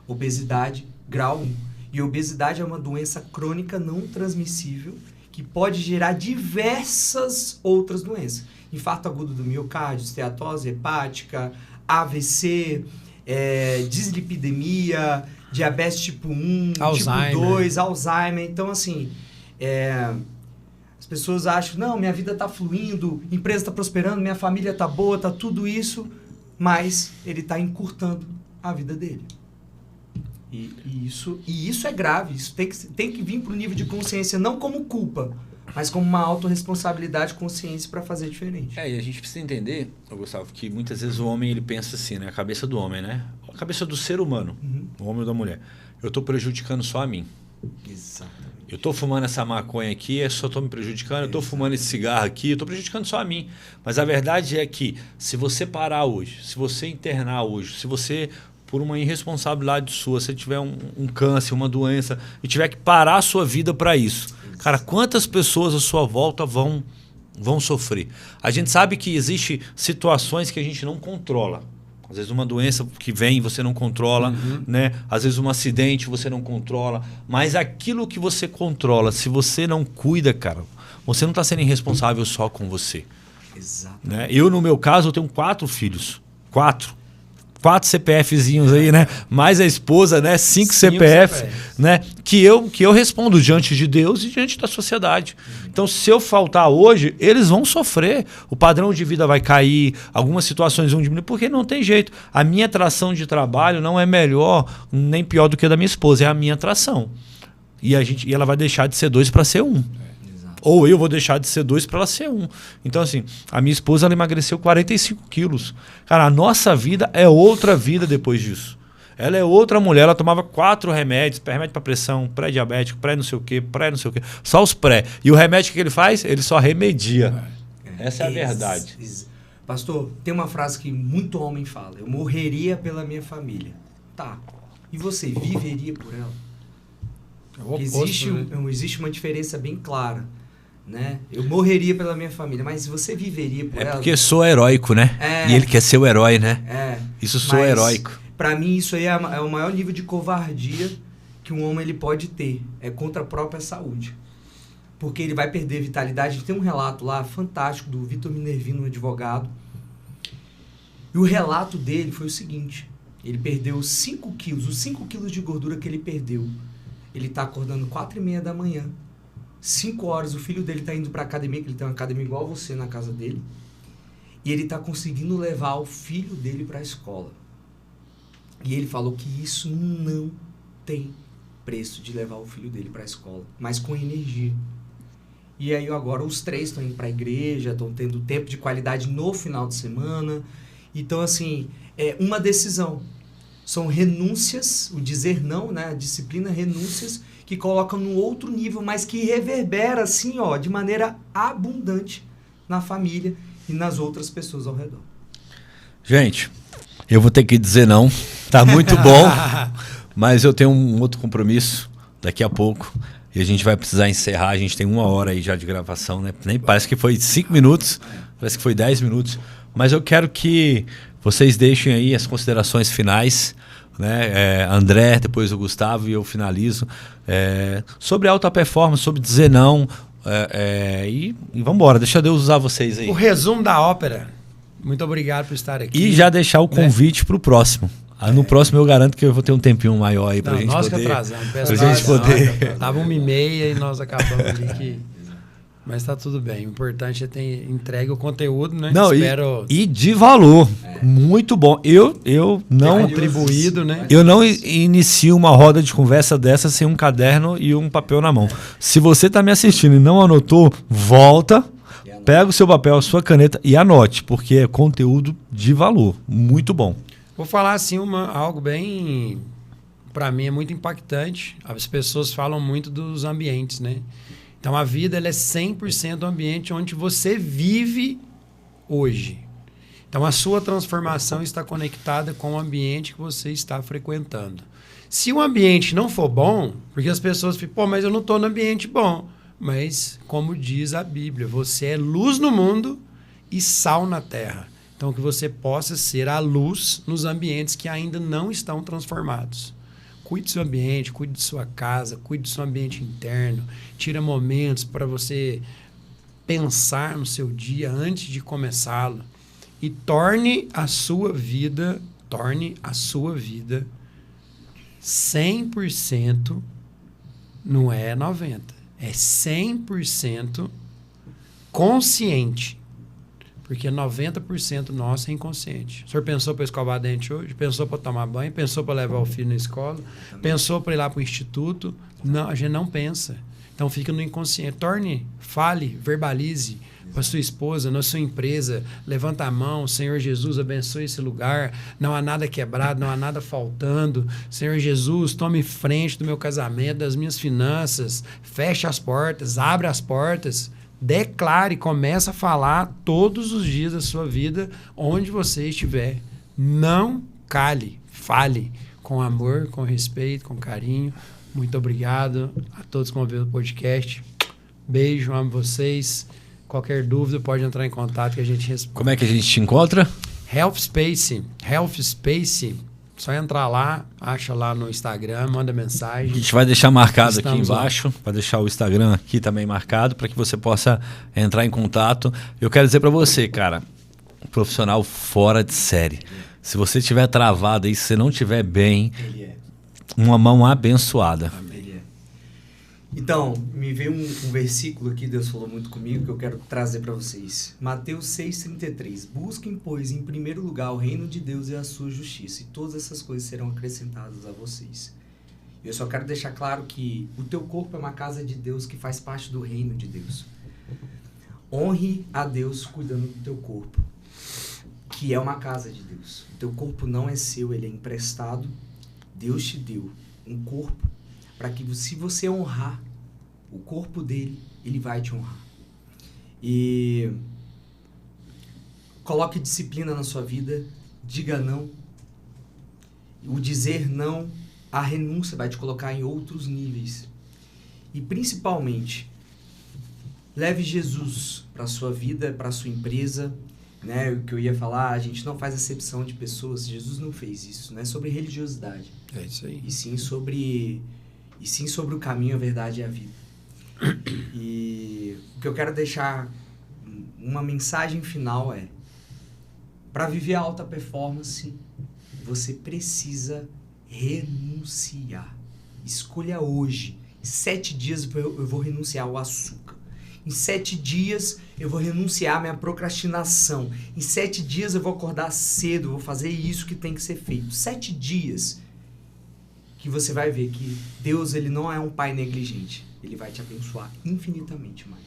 Obesidade, grau 1. E obesidade é uma doença crônica não transmissível que pode gerar diversas outras doenças. Infarto agudo do miocárdio, esteatose hepática, AVC, dislipidemia, diabetes tipo 1, Alzheimer. tipo 2, Alzheimer. Então, assim, as pessoas acham, não, minha vida está fluindo, empresa está prosperando, minha família está boa, está tudo isso, mas ele está encurtando a vida dele. E isso é grave, isso tem que vir para o nível de consciência, não como culpa, mas como uma autorresponsabilidade, consciência para fazer diferente. E a gente precisa entender, Gustavo, que muitas vezes o homem ele pensa assim, né? A cabeça do homem, né? A cabeça do ser humano, o homem ou da mulher. Eu estou prejudicando só a mim. Exatamente. Eu estou fumando essa maconha aqui, eu só estou me prejudicando. Eu estou fumando esse cigarro aqui, eu estou prejudicando só a mim. Mas a verdade é que se você parar hoje, se você internar hoje, se você... por uma irresponsabilidade sua, se tiver um câncer, uma doença, e tiver que parar a sua vida para isso. Cara, quantas pessoas à sua volta vão sofrer? A gente sabe que existem situações que a gente não controla. Às vezes uma doença que vem você não controla, né? Às vezes um acidente você não controla. Mas aquilo que você controla, se você não cuida, cara, você não está sendo irresponsável só com você. Exato. Né? Eu, no meu caso, eu tenho 4 filhos. 4. 4 CPFzinhos aí, né? Mais a esposa, né? 5 CPFs, né? Que eu respondo diante de Deus e diante da sociedade. Então, se eu faltar hoje, eles vão sofrer. O padrão de vida vai cair, algumas situações vão diminuir, porque não tem jeito. A minha atração de trabalho não é melhor nem pior do que a da minha esposa, é a minha atração. E ela vai deixar de ser 2 para ser 1. Ou eu vou deixar de ser 2 para ela ser 1. Então, assim, a minha esposa ela emagreceu 45 quilos. Cara, a nossa vida é outra vida depois disso. Ela é outra mulher, ela tomava 4 remédios, remédio para pressão, pré-diabético, pré-não sei o quê, pré-não sei o quê. Só os pré. E o remédio que ele faz? Ele só remedia. Essa é a verdade. Pastor, tem uma frase que muito homem fala. Eu morreria pela minha família. Tá. E você viveria por ela? Existe uma diferença bem clara. Né? Eu morreria pela minha família, mas você viveria por ela? É porque sou heróico, né? E ele quer ser o herói, né? Isso sou heróico. Pra mim, isso aí é o maior nível de covardia que um homem ele pode ter. É contra a própria saúde. Porque ele vai perder vitalidade. Tem um relato lá fantástico do Vitor Minervino, um advogado. E o relato dele foi o seguinte. Ele perdeu 5 quilos. Os 5 quilos de gordura que ele perdeu. Ele tá acordando 4h30 da manhã. 5 horas, o filho dele tá indo pra academia, que ele tem uma academia igual a você na casa dele. E ele tá conseguindo levar o filho dele pra escola. E ele falou que isso não tem preço de levar o filho dele pra escola, mas com energia. E aí agora os 3 estão indo pra igreja, estão tendo tempo de qualidade no final de semana. Então, assim, é uma decisão. São renúncias, o dizer não, né? A disciplina, renúncias que colocam no outro nível, mas que reverbera, assim, ó, de maneira abundante na família e nas outras pessoas ao redor. Gente, eu vou ter que dizer não. Tá muito bom, mas eu tenho um outro compromisso daqui a pouco e a gente vai precisar encerrar. A gente tem 1 hora aí já de gravação, né? Nem parece que foi 5 minutos, parece que foi 10 minutos. Mas eu quero que vocês deixem aí as considerações finais, né? André, depois o Gustavo e eu finalizo. Sobre alta performance, sobre dizer não. E vamos embora, deixa Deus usar vocês aí. O resumo da ópera. Muito obrigado por estar aqui. E já deixar o convite para o próximo. No próximo eu garanto que eu vou ter um tempinho maior aí pra gente poder... Nós que atrasamos. Pra gente poder... Tava 1h30 e nós acabamos ali que... Mas tá tudo bem. O importante é ter entregue o conteúdo, né? Não, e de valor. Muito bom. Eu não... Contribuído, né? Eu não inicio uma roda de conversa dessa sem um caderno e um papel na mão. Se você tá me assistindo e não anotou, volta, pega o seu papel, a sua caneta e anote, porque é conteúdo de valor. Muito bom. Vou falar assim algo bem... Para mim é muito impactante. As pessoas falam muito dos ambientes, né? Então, a vida ela é 100% o ambiente onde você vive hoje. Então, a sua transformação está conectada com o ambiente que você está frequentando. Se o ambiente não for bom, porque as pessoas ficam, pô, mas eu não estou no ambiente bom. Mas, como diz a Bíblia, você é luz no mundo e sal na terra. Então, que você possa ser a luz nos ambientes que ainda não estão transformados. Cuide do seu ambiente, cuide de sua casa, cuide do seu ambiente interno. Tira momentos para você pensar no seu dia antes de começá-lo. E torne a sua vida 100%, não é 90%, é 100% consciente. Porque 90% nosso é inconsciente. O senhor pensou para escovar dente hoje? Pensou para tomar banho? Pensou para levar o filho na escola? Pensou para ir lá para o instituto? Não, a gente não pensa. Então fica no inconsciente. Fale, verbalize para sua esposa, na sua empresa. Levanta a mão. Senhor Jesus, abençoe esse lugar. Não há nada quebrado, não há nada faltando. Senhor Jesus, tome frente do meu casamento, das minhas finanças. Feche as portas, abre as portas. Declare, comece a falar todos os dias da sua vida, onde você estiver. Não cale, fale com amor, com respeito, com carinho. Muito obrigado a todos que vão ver o podcast. Beijo, amo vocês. Qualquer dúvida pode entrar em contato que a gente responde. Como é que a gente te encontra? Health Space. Só entrar lá, acha lá no Instagram, manda mensagem. A gente vai deixar marcado aqui embaixo, vai deixar o Instagram aqui também marcado para que você possa entrar em contato. Eu quero dizer para você, cara, um profissional fora de série. Se você estiver travado aí, se você não estiver bem, Ele é. uma mão abençoada. Ele é. Então, me veio um versículo aqui, Deus falou muito comigo, que eu quero trazer para vocês. Mateus 6,33. Busquem, pois, em primeiro lugar o reino de Deus e a sua justiça, e todas essas coisas serão acrescentadas a vocês. Eu só quero deixar claro que o teu corpo é uma casa de Deus que faz parte do reino de Deus. Honre a Deus cuidando do teu corpo, que é uma casa de Deus. O teu corpo não é seu, ele é emprestado. Deus te deu um corpo para que, se você honrar o corpo dele, ele vai te honrar. E coloque disciplina na sua vida, diga não. O dizer não, a renúncia vai te colocar em outros níveis. E principalmente, leve Jesus para a sua vida, para a sua empresa. Né? O que eu ia falar, a gente não faz acepção de pessoas, Jesus não fez isso, não é sobre religiosidade. É isso aí. E sim sobre o caminho, a verdade e a vida. E o que eu quero deixar, uma mensagem final é: para viver a alta performance, você precisa renunciar. Escolha hoje. Em 7 dias eu vou renunciar ao açúcar. Em 7 dias eu vou renunciar à minha procrastinação. Em 7 dias eu vou acordar cedo, vou fazer isso que tem que ser feito. 7 dias que você vai ver que Deus, ele não é um pai negligente. Ele vai te abençoar infinitamente mais.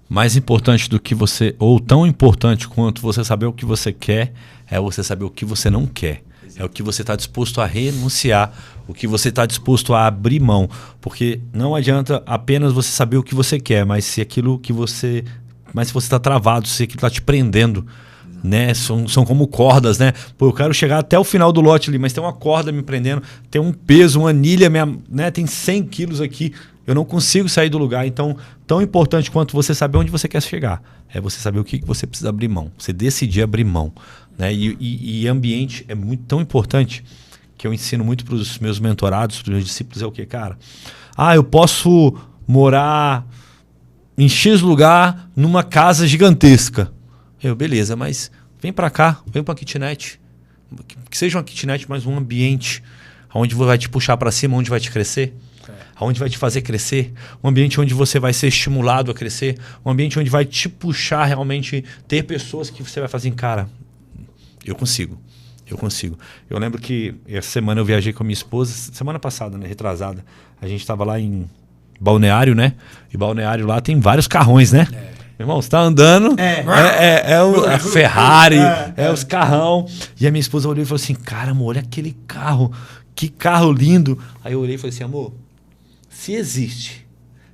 Mais importante do que você, ou tão importante quanto você saber o que você quer, é você saber o que você não quer. É o que você está disposto a renunciar, o que você está disposto a abrir mão. Porque não adianta apenas você saber o que você quer, mas se aquilo que você... Mas se você está travado, se aquilo está te prendendo, né? São como cordas, né? Pô, eu quero chegar até o final do lote ali, mas tem uma corda me prendendo, tem um peso, uma anilha, né? Tem 100 quilos aqui, eu não consigo sair do lugar. Então, tão importante quanto você saber onde você quer chegar, é você saber o que você precisa abrir mão, você decidir abrir mão. Né? E ambiente é tão importante, que eu ensino muito para os meus mentorados, para os meus discípulos, é o que, cara? Eu posso morar em X lugar numa casa gigantesca. Beleza, mas vem para cá, vem para uma kitnet. Que seja uma kitnet, mas um ambiente onde vai te puxar para cima, onde vai te crescer, onde vai te fazer crescer, um ambiente onde você vai ser estimulado a crescer, um ambiente onde vai te puxar realmente, ter pessoas que você vai fazer, cara, eu consigo. Eu lembro que essa semana eu viajei com a minha esposa, semana passada, né, retrasada. A gente estava lá em Balneário, né? E Balneário lá tem vários carrões, né? Meu irmão, você tá andando, é Ferrari, os carrão. E a minha esposa olhou e falou assim, cara, amor, olha aquele carro, que carro lindo. Aí eu olhei e falei assim, amor, se existe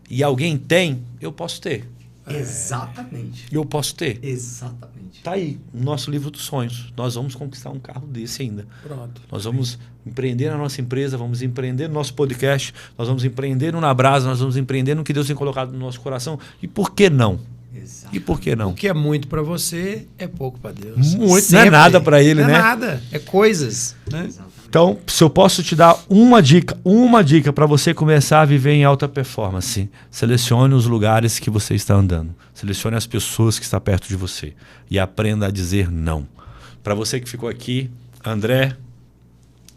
e alguém tem, eu posso ter. Exatamente. Eu posso ter. Exatamente. Tá aí, no nosso livro dos sonhos. Nós vamos conquistar um carro desse ainda. Pronto. Nós vamos empreender na nossa empresa, vamos empreender no nosso podcast, nós vamos empreender no Nabrasa, nós vamos empreender no que Deus tem colocado no nosso coração. E por que não? Exato. E por que não? O que é muito para você é pouco para Deus. Muito, não é nada para ele, né? Não é nada, é coisas. Né? Então, se eu posso te dar uma dica para você começar a viver em alta performance, selecione os lugares que você está andando. Selecione as pessoas que estão perto de você. E aprenda a dizer não. Para você que ficou aqui, André,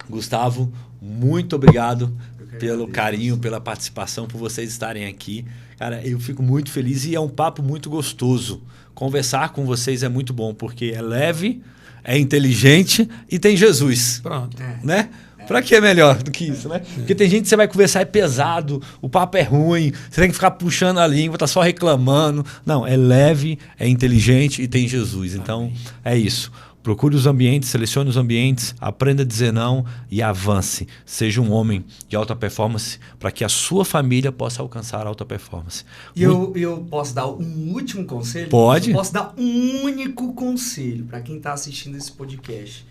Gustavo, muito obrigado pelo carinho, pela participação, por vocês estarem aqui. Cara, eu fico muito feliz e é um papo muito gostoso. Conversar com vocês é muito bom, porque é leve, é inteligente e tem Jesus. Pronto. Né? Pra que é melhor do que isso, né? Porque tem gente que você vai conversar, é pesado, o papo é ruim, você tem que ficar puxando a língua, tá só reclamando. Não, é leve, é inteligente e tem Jesus. Então, é isso. Procure os ambientes, selecione os ambientes, aprenda a dizer não e avance. Seja um homem de alta performance para que a sua família possa alcançar a alta performance. E eu posso dar um último conselho? Pode. Eu posso dar um único conselho para quem está assistindo esse podcast.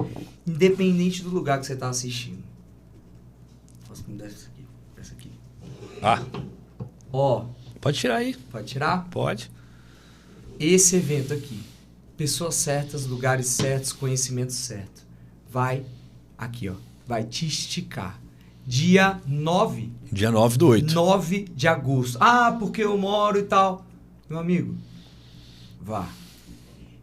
Independente do lugar que você está assistindo. Posso mudar isso aqui? Essa aqui. Ó. Pode tirar aí. Pode tirar? Pode. Esse evento aqui. Pessoas certas, lugares certos, conhecimento certo. Vai aqui, ó. Vai te esticar. Dia 9. Dia 9/8. 9 de agosto. Porque eu moro e tal. Meu amigo, vá.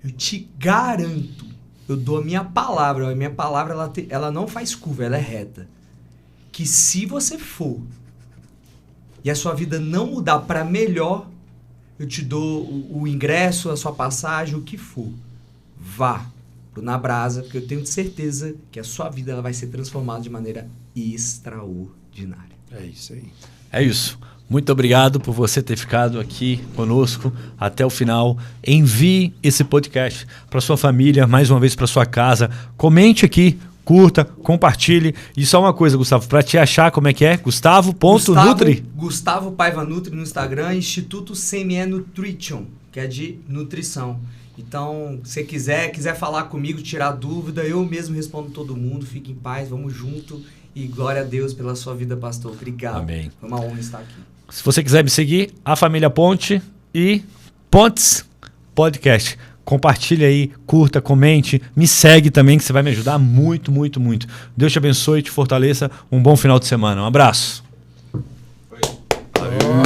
Eu te garanto eu dou a minha palavra. A minha palavra, ela não faz curva, ela é reta. Que se você for e a sua vida não mudar para melhor, eu te dou o ingresso, a sua passagem, o que for. Vá pro Na Brasa, porque eu tenho certeza que a sua vida ela vai ser transformada de maneira extraordinária. É isso aí. É isso. Muito obrigado por você ter ficado aqui conosco até o final. Envie esse podcast para sua família, mais uma vez para sua casa. Comente aqui, curta, compartilhe. E só uma coisa, Gustavo, para te achar, como é que é? Gustavo.Nutri? Gustavo Paiva Nutri no Instagram, Instituto CME Nutrition, que é de nutrição. Então, se quiser falar comigo, tirar dúvida, eu mesmo respondo todo mundo. Fique em paz, vamos junto. E glória a Deus pela sua vida, pastor. Obrigado. Amém. Foi uma honra estar aqui. Se você quiser me seguir, a Família Ponte e Pontes Podcast. Compartilha aí, curta, comente, me segue também, que você vai me ajudar muito, muito, muito. Deus te abençoe e te fortaleça. Um bom final de semana. Um abraço.